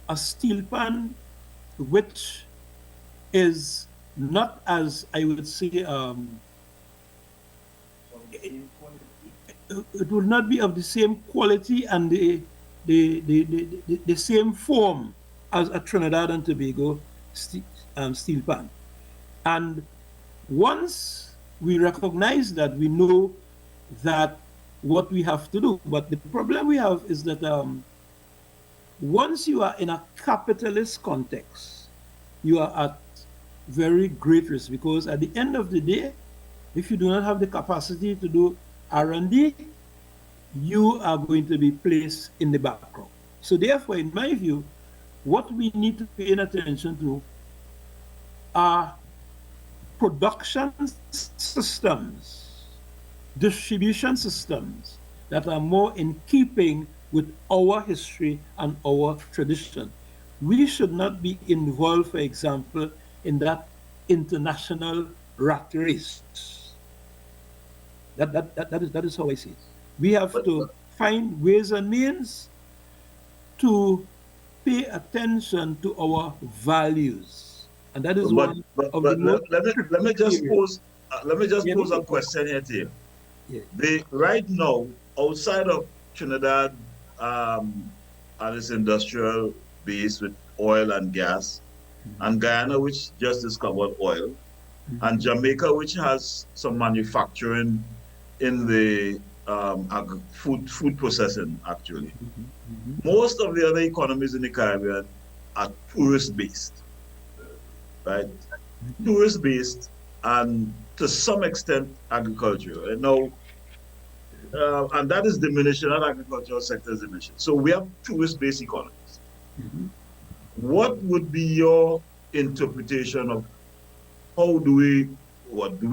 a steel pan which is not as, I would say, it would not be of the same quality and the same form as a Trinidad and Tobago steel pan. And once we recognize that, we know that what we have to do. But the problem we have is that once you are in a capitalist context, you are at very great risk, because at the end of the day, if you do not have the capacity to do R&D, you are going to be placed in the background. So therefore, in my view, what we need to pay attention to are production systems, distribution systems that are more in keeping with our history and our tradition. We should not be involved, for example, in that international rat race. That is how I see it. We have to find ways and means to pay attention to our values, and that is one of the most. Let me just pose a question here to you. Yeah. Right now, outside of Trinidad and its industrial base with oil and gas, and Guyana, which just discovered oil, and Jamaica, which has some manufacturing in the food processing, actually. Most of the other economies in the Caribbean are tourist-based, right? Tourist-based, and to some extent agriculture. And now, and that is diminishing, that agricultural sector is diminishing. So we have tourist-based economies. What would be your interpretation of how do we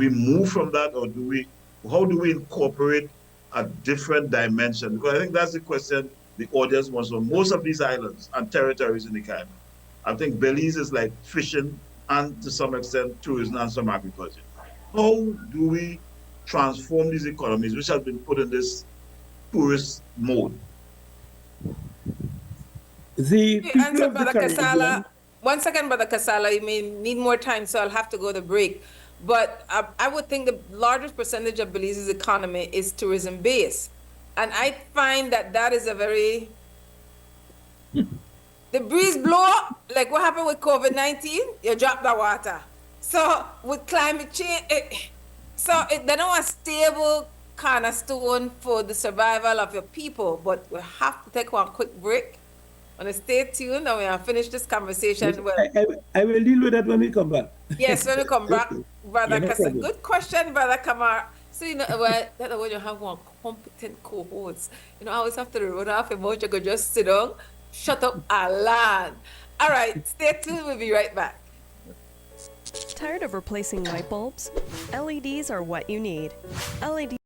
move from that, or how do we incorporate a different dimension? Because I think that's the question the audience wants from most of these islands and territories in the Caribbean. I think Belize is like fishing and to some extent tourism and some agriculture. How do we transform these economies which have been put in this tourist mode? The answer, Brother Kasala. 1 second, Brother Kasala. You may need more time, so I'll have to go to break. But I would think the largest percentage of Belize's economy is tourism based. And I find that that is a very, the breeze blow up, like what happened with COVID-19, you drop the water. So with climate change, they don't want stable cornerstone for the survival of your people, but we have to take one quick break. And stay tuned and we will finish this conversation. Yes, Well, I will deal with that when we come back. yes, when we come back, Okay. Brother Yeah, no Kasala. problem. Good question, Brother Kamara. So, well, that's when you have one competent co-host. I always have to run off about you could just sit down, shut up, and learn. All right, stay tuned. We'll be right back. Tired of replacing light bulbs? LEDs are what you need. LED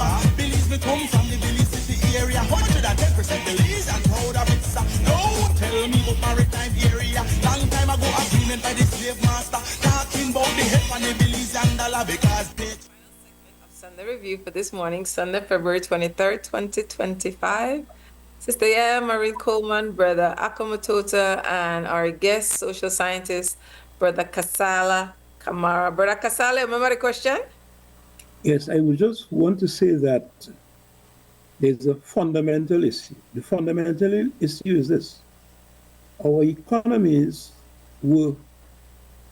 over. Belize me come from the Belize City area. 110% Belize and proud of it, sir. No, tell me about maritime area. Long time ago, agreement by the slave master. Talking about the head on the Belize and dollar because they... Sunday review for this morning, Sunday, February 23rd, 2025. Sister YaYa, Marin, Coleman, Brother Mutota, and our guest social scientist, Brother Kasala, Kamara. Brother Kasala, remember the question? Yes, I would just want to say that there's a fundamental issue. The fundamental issue is this. Our economies were,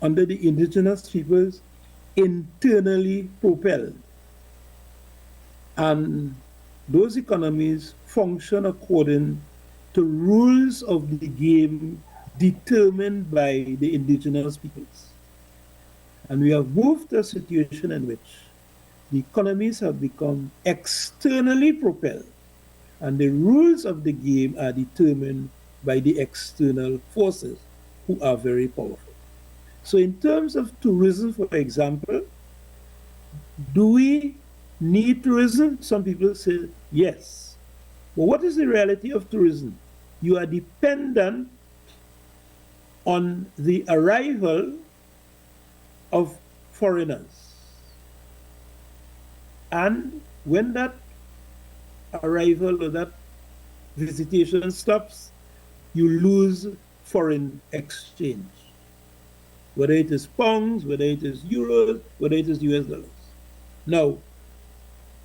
under the indigenous peoples, internally propelled. And those economies function according to rules of the game determined by the indigenous peoples. And we have moved to a situation in which the economies have become externally propelled, and the rules of the game are determined by the external forces who are very powerful. So in terms of tourism, for example, do we need tourism? Some people say yes. But what is the reality of tourism? You are dependent on the arrival of foreigners. And when that arrival or that visitation stops, you lose foreign exchange. Whether it is pounds, whether it is euros, whether it is US dollars. Now,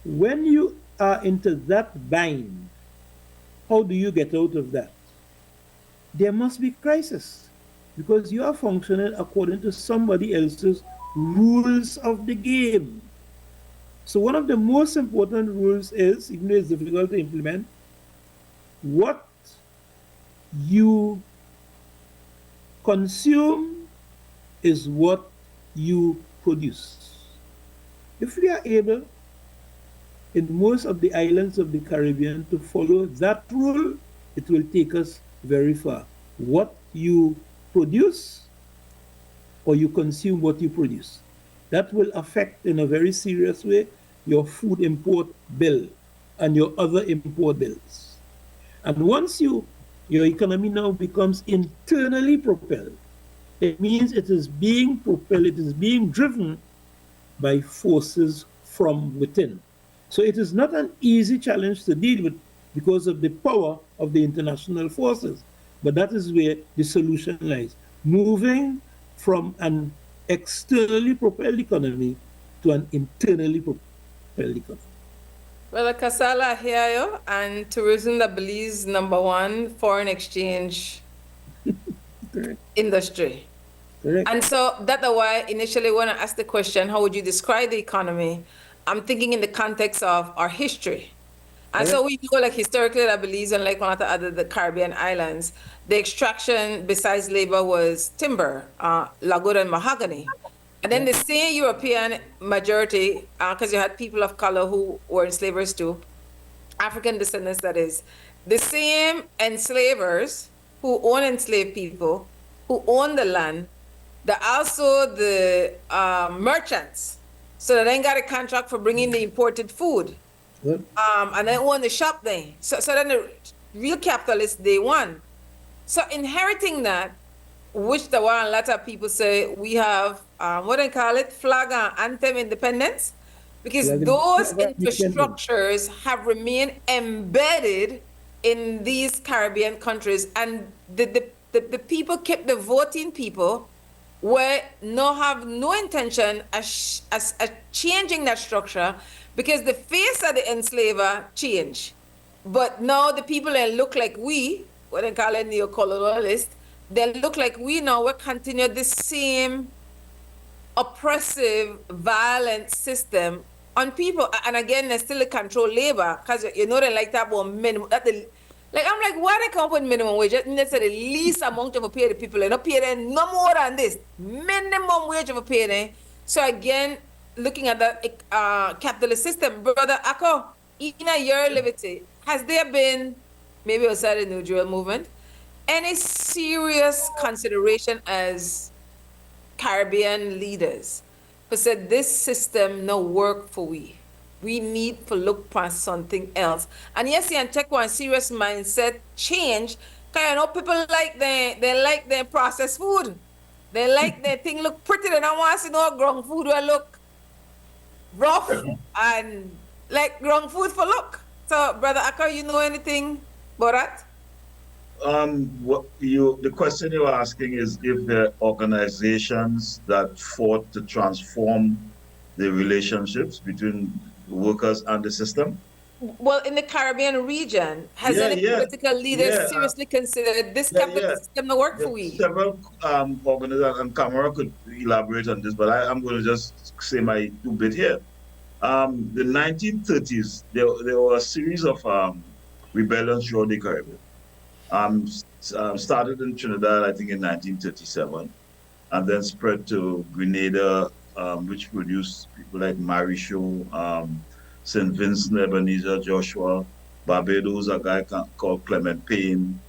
when you are into that bind, how do you get out of that? There must be crisis, because you are functioning according to somebody else's rules of the game. So one of the most important rules is, even though it's difficult to implement, what you consume is what you produce. If we are able, in most of the islands of the Caribbean, to follow that rule, it will take us very far. What you produce, or you consume what you produce. That will affect in a very serious way your food import bill and your other import bills. And once your economy now becomes internally propelled, it means it is being propelled, it is being driven by forces from within. So it is not an easy challenge to deal with because of the power of the international forces. But that is where the solution lies. Moving from an externally propelled economy to an internally propelled economy. Well, Kasala, I hear you, and tourism, I believe, is #1 foreign exchange industry. Correct. And so that's why initially when I asked the question, how would you describe the economy? I'm thinking in the context of our history. And so we know, like, historically, I believe, and like one of the other the Caribbean islands, the extraction besides labor was timber, logwood and mahogany. And then the same European majority, because you had people of color who were enslavers too, African descendants, that is, the same enslavers who own enslaved people, who own the land, they're also the merchants. So they then got a contract for bringing the imported food. And they own the shop then. So then the real capitalists, they won. So inheriting that, which the one a lot of people say we have, what do they call it, flag and anthem independence, because those infrastructures have remained embedded in these Caribbean countries, and the people kept the voting people were have no intention as changing that structure, because the face of the enslaver changed. But now the people that look like we, what they call it neo-colonialist, they look like we now, we continue the same oppressive, violent system on people. And again, they still control labor, because you know they like that about minimum. Like, I'm like, why they come up with minimum wage? That's the least amount of a pay the people. They don't pay them no more than this. Minimum wage of a pay them. So again, looking at that capitalist system, Brother Ako, in your liberty, has there been, maybe outside the New Deal movement, any serious consideration as Caribbean leaders who said this system no work for we we need to look past something else. And yes, and take one serious mindset change. Cause you know people like they like their processed food. They like their thing look pretty. They don't want to see no ground food will look rough and like ground food for look. So brother Akka, you know anything about that? The question you're asking is if there are organizations that fought to transform the relationships between workers and the system. Well, in the Caribbean region, has Yeah, any yeah, political leader yeah, seriously considered this yeah, capitalist system to work There for are we? several organizations, and Kamara could elaborate on this, but I'm going to just say my two bit here. The 1930s, there were a series of rebellions throughout the Caribbean. Started in Trinidad, I think, in 1937, and then spread to Grenada, which produced people like Marisho, St. Vincent, Ebenezer, Joshua, Barbados, a guy called Clement Payne.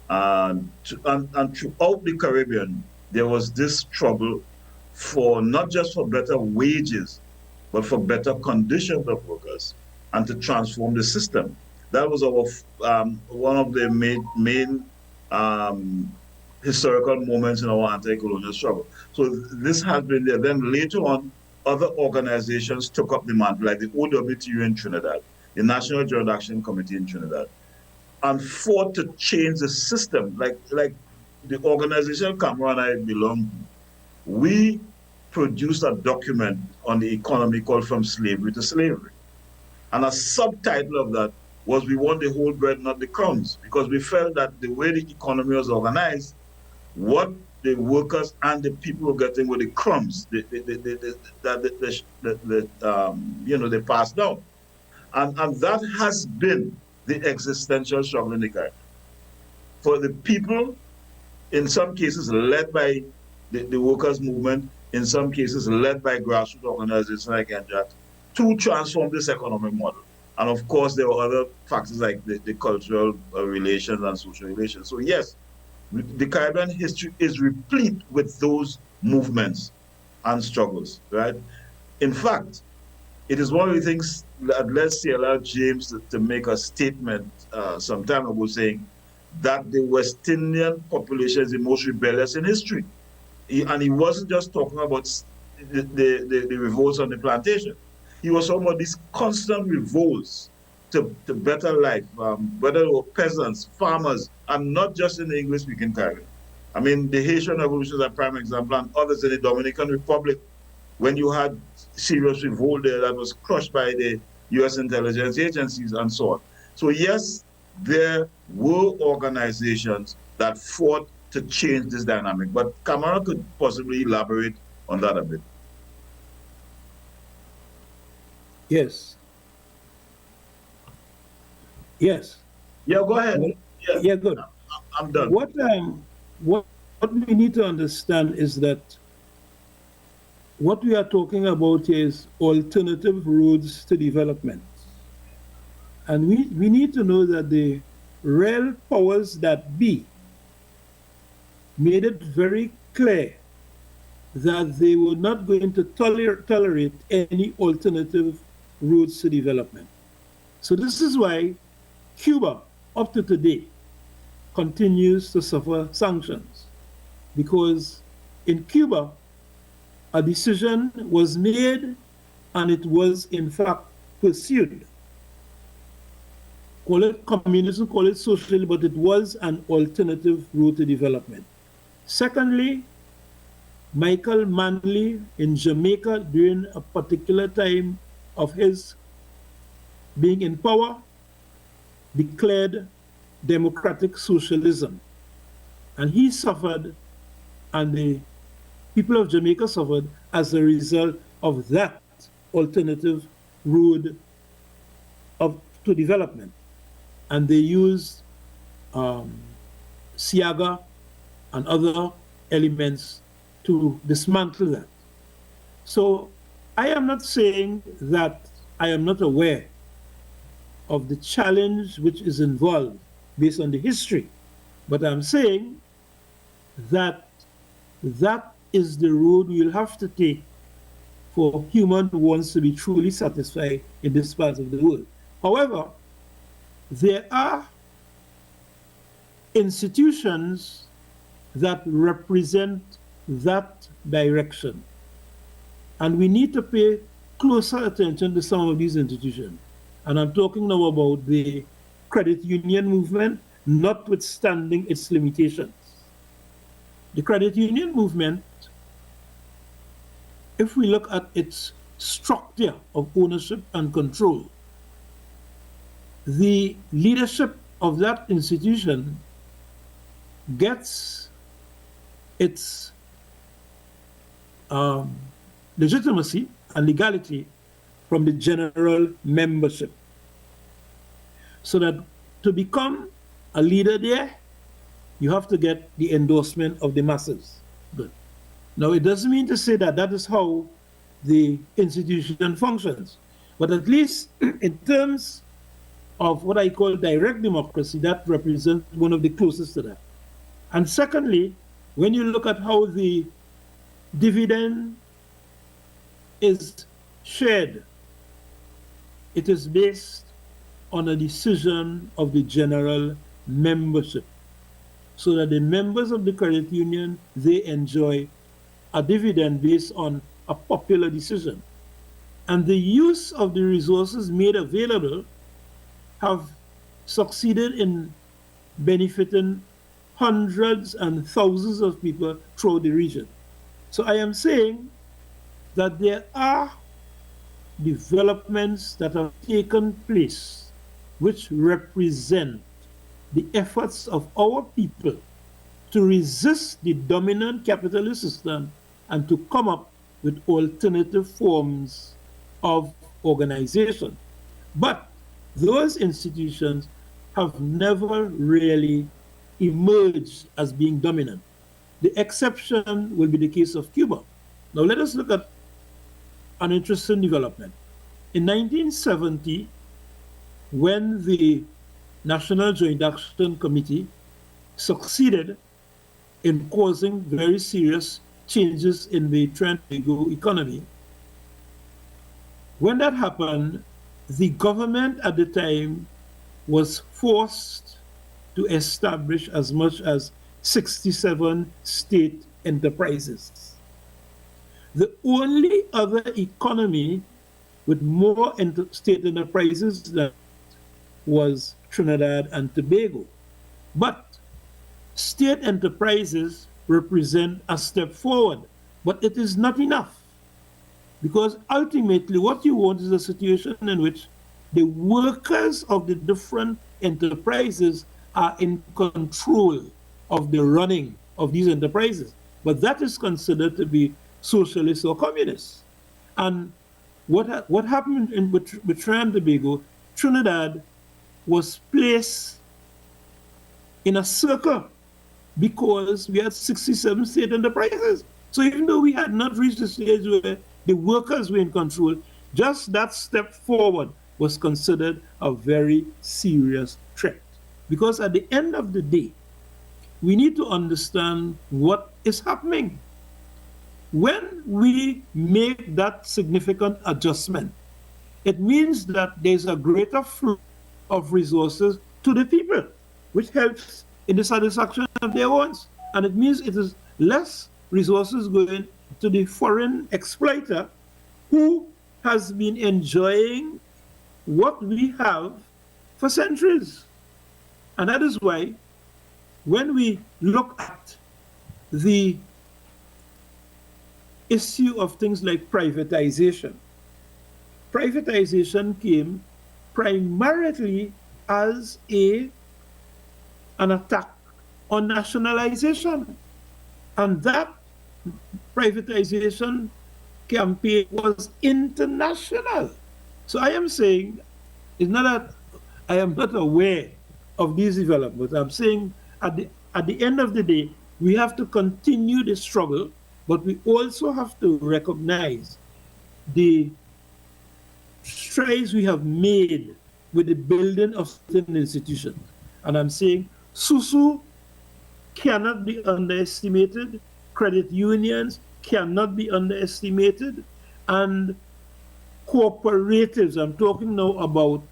And throughout the Caribbean, there was this struggle for not just for better wages, but for better conditions of workers and to transform the system. That was our one of the main historical moments in our anti-colonial struggle. So this has been there. Then later on, other organizations took up the mantle, like the OWTU in Trinidad, the National Joint Action Committee in Trinidad, and fought to change the system. Like the organization Kamara and I belong to, we produced a document on the economy called From Slavery to Slavery. And a subtitle of that was We Want the Whole Bread, Not the Crumbs, because we felt that the way the economy was organized, what the workers and the people were getting were the crumbs they passed down. And that has been the existential struggle in the Caribbean. For the people, in some cases led by the workers' movement, in some cases led by grassroots organizations like NJAT, to transform this economic model. And of course, there were other factors like the cultural relations and social relations. So yes, the Caribbean history is replete with those movements and struggles, right? In fact, it is one of the things that led CLR James to make a statement some time ago saying that the West Indian population is the most rebellious in history. And he wasn't just talking about the revolts on the plantation. He was talking about these constant revolts to better life, whether they were peasants, farmers, and not just in the English-speaking Caribbean. I mean, the Haitian Revolution is a prime example, and others in the Dominican Republic, when you had serious revolt there that was crushed by the U.S. intelligence agencies and so on. So yes, there were organizations that fought to change this dynamic, but Kamara could possibly elaborate on that a bit. Yes. Yes. Yeah, go ahead. Well, Yeah, yeah, good. I'm done. What we need to understand is that what we are talking about is alternative roads to development. And we need to know that the real powers that be made it very clear that they were not going to tolerate any alternative routes to development. So this is why Cuba, up to today, continues to suffer sanctions, because in Cuba, a decision was made and it was in fact pursued. Call it communism, call it social, but it was an alternative route to development. Secondly, Michael Manley in Jamaica during a particular time of his being in power declared democratic socialism. And he suffered, and the people of Jamaica suffered as a result of that alternative road to development. And they used Siaga and other elements to dismantle that. So I am not saying that I am not aware of the challenge which is involved based on the history, but I'm saying that that is the road we'll have to take for human who wants to be truly satisfied in this part of the world. However, there are institutions that represent that direction. And we need to pay closer attention to some of these institutions. And I'm talking now about the credit union movement, notwithstanding its limitations. The credit union movement, if we look at its structure of ownership and control, the leadership of that institution gets its legitimacy and legality from the general membership. So that to become a leader there, you have to get the endorsement of the masses. Good. Now, it doesn't mean to say that that is how the institution functions, but at least in terms of what I call direct democracy, that represents one of the closest to that. And secondly, when you look at how the dividend is shared, it is based on a decision of the general membership. So that the members of the credit union, they enjoy a dividend based on a popular decision. And the use of the resources made available have succeeded in benefiting hundreds and thousands of people throughout the region. So I am saying that there are developments that have taken place which represent the efforts of our people to resist the dominant capitalist system and to come up with alternative forms of organization. But those institutions have never really emerged as being dominant. The exception will be the case of Cuba. Now let us look at an interesting development. In 1970, when the National Joint Action Committee succeeded in causing very serious changes in the Trinidad economy, when that happened, the government at the time was forced to establish as much as 67 state enterprises. The only other economy with more state enterprises than was Trinidad and Tobago. But state enterprises represent a step forward, but it is not enough. Because ultimately what you want is a situation in which the workers of the different enterprises are in control of the running of these enterprises. But that is considered to be socialist or communist. And what happened with Trinidad and Tobago, Trinidad was placed in a circle because we had 67 state enterprises. So even though we had not reached the stage where the workers were in control, just that step forward was considered a very serious threat. Because at the end of the day, we need to understand what is happening. When we make that significant adjustment, it means that there's a greater flow of resources to the people, which helps in the satisfaction of their wants. And it means it is less resources going to the foreign exploiter who has been enjoying what we have for centuries. And that is why when we look at the issue of things like privatization came primarily as an attack on nationalization. And that privatization campaign was international. So I am saying, it's not that I am not aware of these developments. I'm saying at the end of the day, we have to continue the struggle, but we also have to recognize the strides we have made with the building of certain institutions. And I'm saying SUSU cannot be underestimated, credit unions cannot be underestimated, and cooperatives. I'm talking now about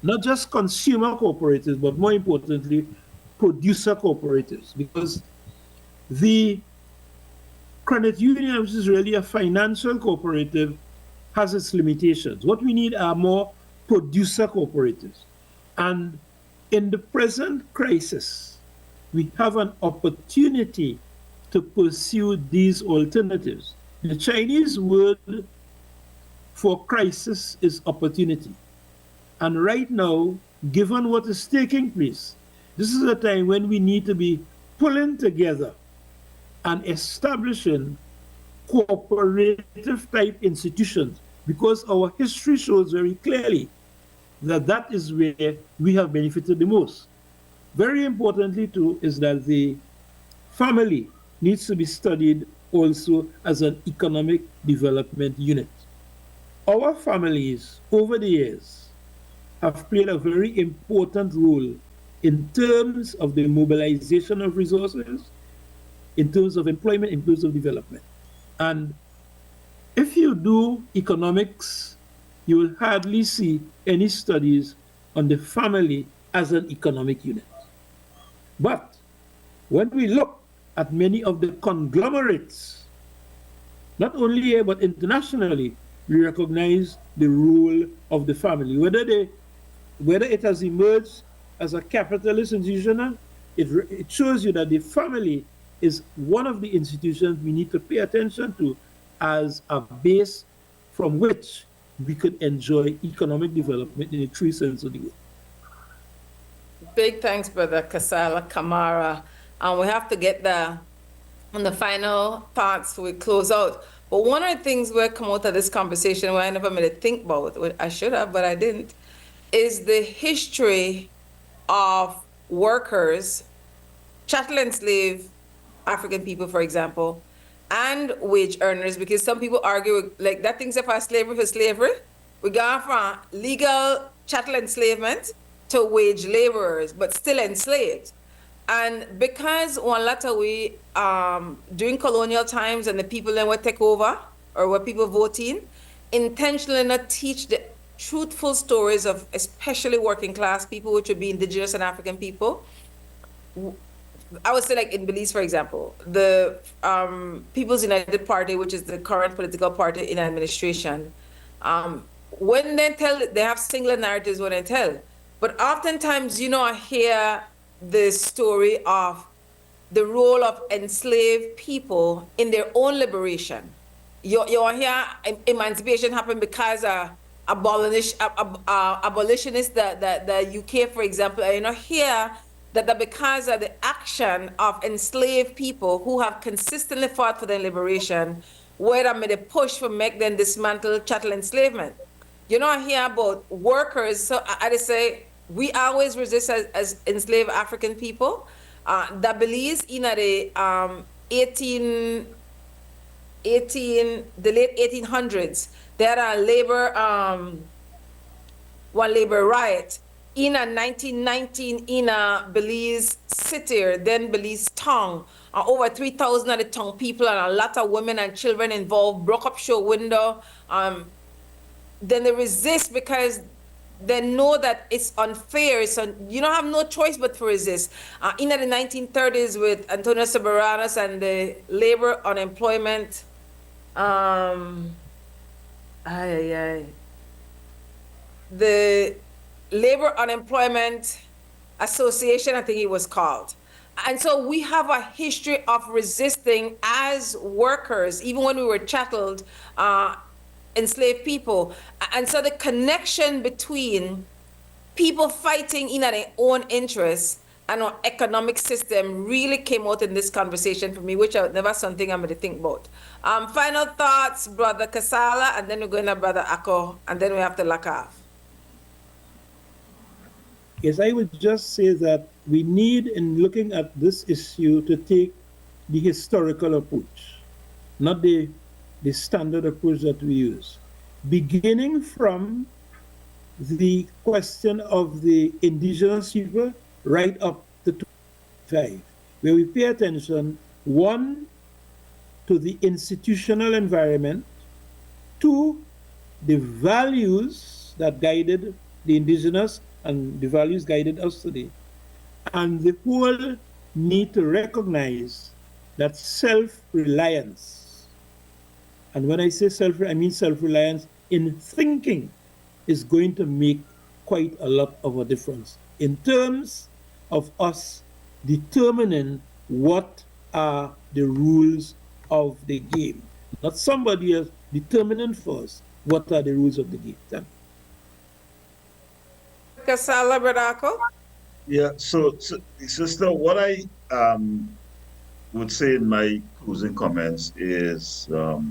not just consumer cooperatives, but more importantly, producer cooperatives, because the credit union, which is really a financial cooperative, has its limitations. What we need are more producer cooperatives. And in the present crisis, we have an opportunity to pursue these alternatives. The Chinese word for crisis is opportunity. And right now, given what is taking place, this is a time when we need to be pulling together and establishing cooperative type institutions, because our history shows very clearly that that is where we have benefited the most. Very importantly too is that the family needs to be studied also as an economic development unit. Our families over the years have played a very important role in terms of the mobilization of resources, in terms of employment, in terms of development. And if you do economics, you will hardly see any studies on the family as an economic unit. But when we look at many of the conglomerates, not only here but internationally, we recognize the role of the family. Whether it has emerged as a capitalist institution, it shows you that the family is one of the institutions we need to pay attention to as a base from which we could enjoy economic development in the true sense of the word. Big thanks, Brother Kasala, Kamara. And we have to get on the final thoughts so we close out. But one of the things that come out of this conversation, where I never made to think about, what I should have, but I didn't, is the history of workers, chattel and slave African people, for example, and wage earners, because some people argue like that thing's for slavery for slavery. We gone from legal chattel enslavement to wage laborers, but still enslaved. And because one latter we during colonial times and the people then would take over or what people voting, intentionally not teach the truthful stories of especially working class people, which would be indigenous and African people. I would say, like in Belize, for example, the People's United Party, which is the current political party in administration, when they tell, they have singular narratives when they tell. But oftentimes, I hear the story of the role of enslaved people in their own liberation. You hear emancipation happen because abolitionists, the UK, for example, hear that because of the action of enslaved people who have consistently fought for their liberation, where made a push for make them dismantle chattel enslavement. I hear about workers, so I just say, we always resist as enslaved African people. The Belize in the late 1800s, there are one labor riot in a 1919 in a Belize city, then Belize town. Over 3,000 of the town people and a lot of women and children involved broke up show window. Then they resist because they know that it's unfair. So you don't have no choice but to resist. In the 1930s with Antonio Soberanos and the labor unemployment, the Labor Unemployment Association, I think it was called. And so we have a history of resisting as workers, even when we were chatteled, enslaved people. And so the connection between people fighting in their own interests and our economic system really came out in this conversation for me, which I never something I'm going to think about. Final thoughts, Brother Kasala, and then we're going to Brother Ako, and then we have to lock off. Yes, I would just say that we need, in looking at this issue, to take the historical approach, not the standard approach that we use. Beginning from the question of the indigenous people right up to 25, where we pay attention, one, to the institutional environment, to the values that guided the indigenous and the values guided us today. And the whole need to recognize that self-reliance, and when I say self, I mean self-reliance in thinking, is going to make quite a lot of a difference in terms of us determining what are the rules of the game. Not somebody else determining for us what are the rules of the game. Thank you. Kasala, Brother Ako? Yeah, so sister, what I would say in my closing comments is to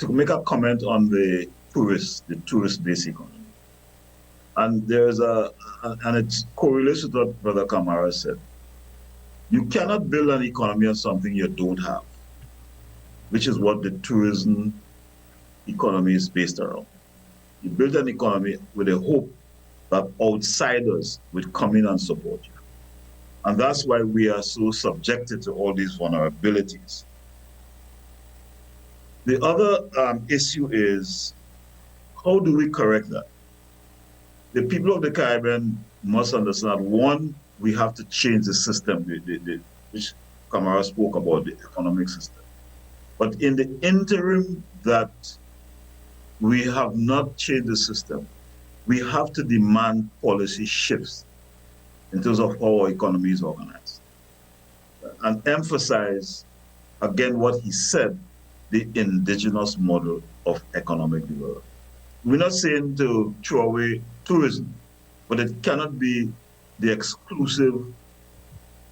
make a comment on the tourist-based economy. And there's and it correlates with what Brother Kamara said. You cannot build an economy on something you don't have, which is what the tourism economy is based around. You build an economy with a hope that outsiders would come in and support you. And that's why we are so subjected to all these vulnerabilities. The other issue is, how do we correct that? The people of the Caribbean must understand, one, we have to change the system, which Kamara spoke about, the economic system. But in the interim that we have not changed the system, we have to demand policy shifts in terms of how our economy is organized. And emphasize, again, what he said, the indigenous model of economic development. We're not saying to throw away tourism, but it cannot be the exclusive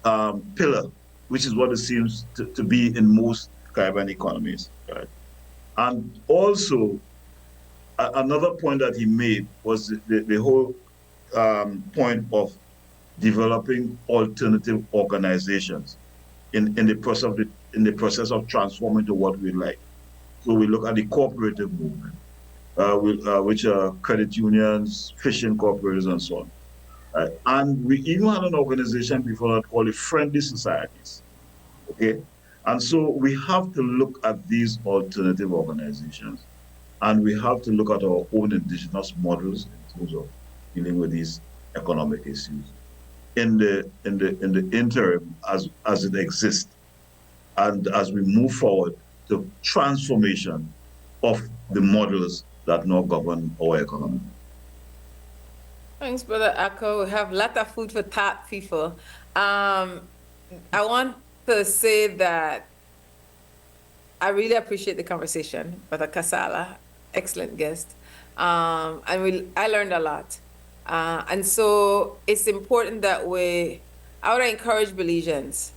pillar, which is what it seems to be in most Caribbean economies. Right? And also, another point that he made was the whole point of developing alternative organizations in the process of transforming to what we like. So we look at the cooperative movement, which are credit unions, fishing corporations, and so on. And we even had an organization before that called the Friendly Societies. Okay, and so we have to look at these alternative organizations, and we have to look at our own indigenous models in terms of dealing with these economic issues in the interim as it exists, and as we move forward to transformation of the models that now govern our economy. Thanks, Brother Ako. We have a lot of food for thought, people. I want to say that I really appreciate the conversation, Brother Kasala, excellent guest. And I learned a lot. And so it's important that I would encourage Belizeans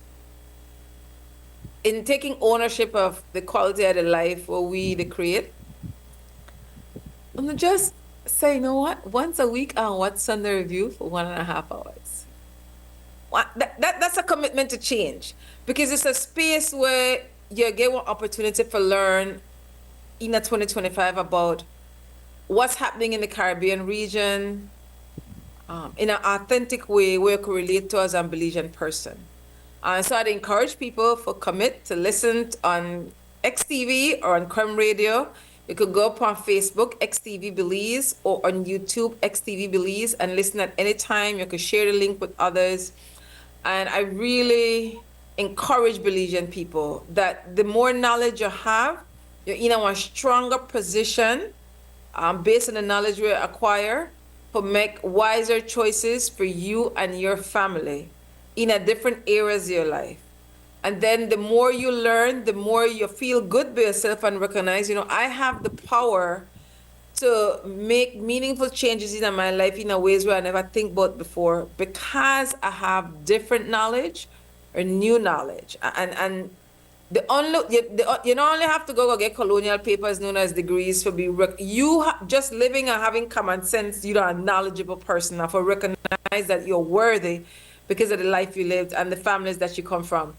in taking ownership of the quality of the life where we the create. And just say, you know what, once a week on What's Sunday Review for 1.5 hours. That's a commitment to change, because it's a space where you get one opportunity to learn in 2025 about what's happening in the Caribbean region in an authentic way where you can relate to us as a Belizean person. So I'd encourage people to commit to listen on XTV or on Crumb Radio. You could go up on Facebook, XTV Belize, or on YouTube, XTV Belize, and listen at any time. You could share the link with others. And I really encourage Belizean people that the more knowledge you have, you're in a stronger position based on the knowledge we acquire to make wiser choices for you and your family in a different areas of your life. And then the more you learn, the more you feel good by yourself and recognize, I have the power to make meaningful changes in my life in a ways where I never think about before, because I have different knowledge or new knowledge. And you don't only have to go get colonial papers known as degrees for just living and having common sense. You're a knowledgeable person and for recognize that you're worthy because of the life you lived and the families that you come from.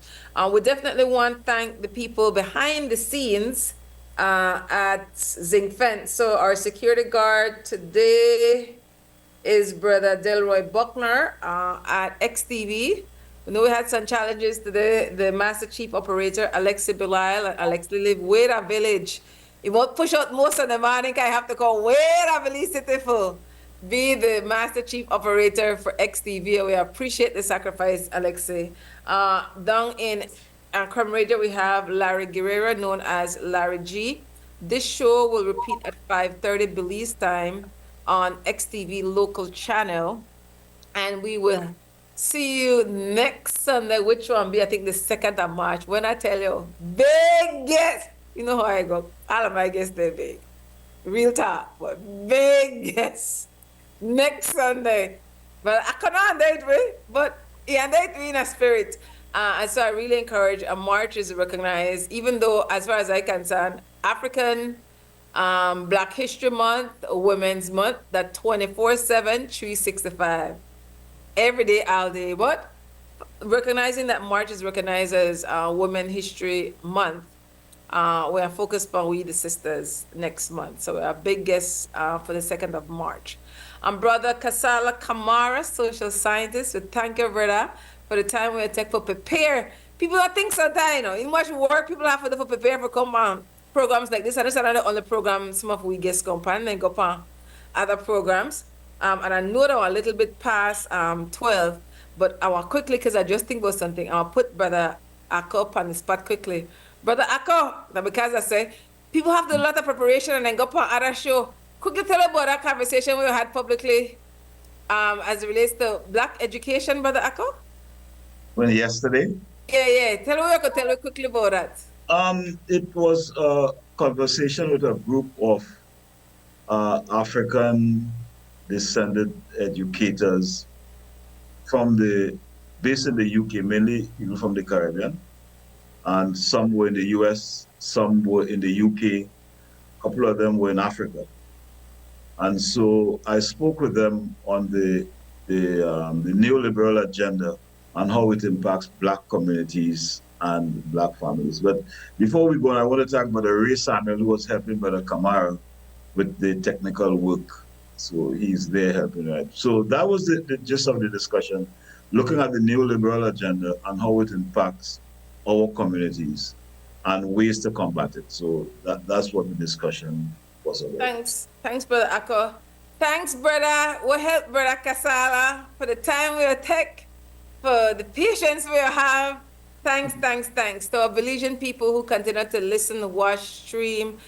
We definitely want to thank the people behind the scenes at Zinc Fence. So our security guard today is Brother Delroy Buckner at XTV. We know we had some challenges today. The Master Chief Operator, Alexi Belisle, and Alexi live way a village. He won't push out most of the morning. I have to call way a village city for be the Master Chief Operator for XTV. We appreciate the sacrifice, Alexi. Down in Crumb Radio, we have Larry Guerrero, known as Larry G. This show will repeat at 5:30 Belize time on XTV local channel. And we will see you next Sunday, which one be, I think, the 2nd of March. When I tell you, big guest. You know how I go. All of my guests, they're big. Real talk, but big guests. Next Sunday. But I cannot date with, but yeah, date in a spirit. And so I really encourage a March is recognized, even though, as far as I'm concerned, African Black History Month, Women's Month, that 24/7, 365. Every day, all day. But recognizing that March is recognized as Women History Month, we are focused on We the Sisters next month. So we have big guests for the 2nd of March. Brother Kasala Kamara, social scientist, we thank you, brother, for the time we take for prepare. People don't think sometimes, you know, in much work people have to do for prepare for come on programs like this. And this is another on the program, some of we guests come on and go on other programs. And I know that we're a little bit past 12, but I want quickly, because I just think about something, I'll put Brother Akko up on the spot quickly. Brother Akko, because I say, people have to do a lot of preparation and then go on other show. Quickly tell about that conversation we had publicly as it relates to Black education, Brother Akko? When yesterday? Yeah. Tell me quickly about that. It was a conversation with a group of African descended educators based in the UK, mainly even from the Caribbean, and some were in the US, some were in the UK, a couple of them were in Africa. And so I spoke with them on the neoliberal agenda and how it impacts Black communities and Black families. But before we go on, I want to talk about Ray Samuel, who was helping Brother Kamara with the technical work. So he's there helping, right? So that was the gist of the discussion, looking at the neoliberal agenda and how it impacts our communities and ways to combat it. So that's what the discussion was about. Thanks, Brother Akko. Thanks, brother. We help Brother Kasala for the time we'll take, for the patience we'll have. Thanks to our Belizean people who continue to listen, watch, stream.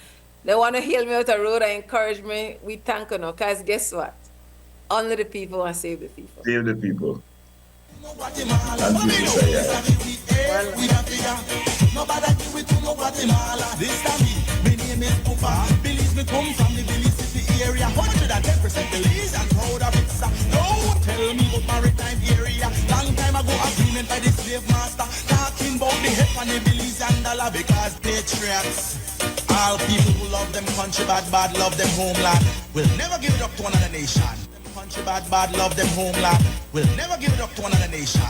They want to heal me out the road and encourage me. We thank you, because guess what? Only the people want to save the people. Save the people. Nobody give it to no Guatemala. This time me name is Pupa. Belize me come from the Belize City area. 110% Belize and proud of it. Don't tell me about maritime area. Long time ago agreement by the slave master. Talking about the head on the Belize and dollar because patriots. All people who love them country bad love them homeland. Will never give it up to another nation. Country bad love them homeland. Will never give it up to another nation.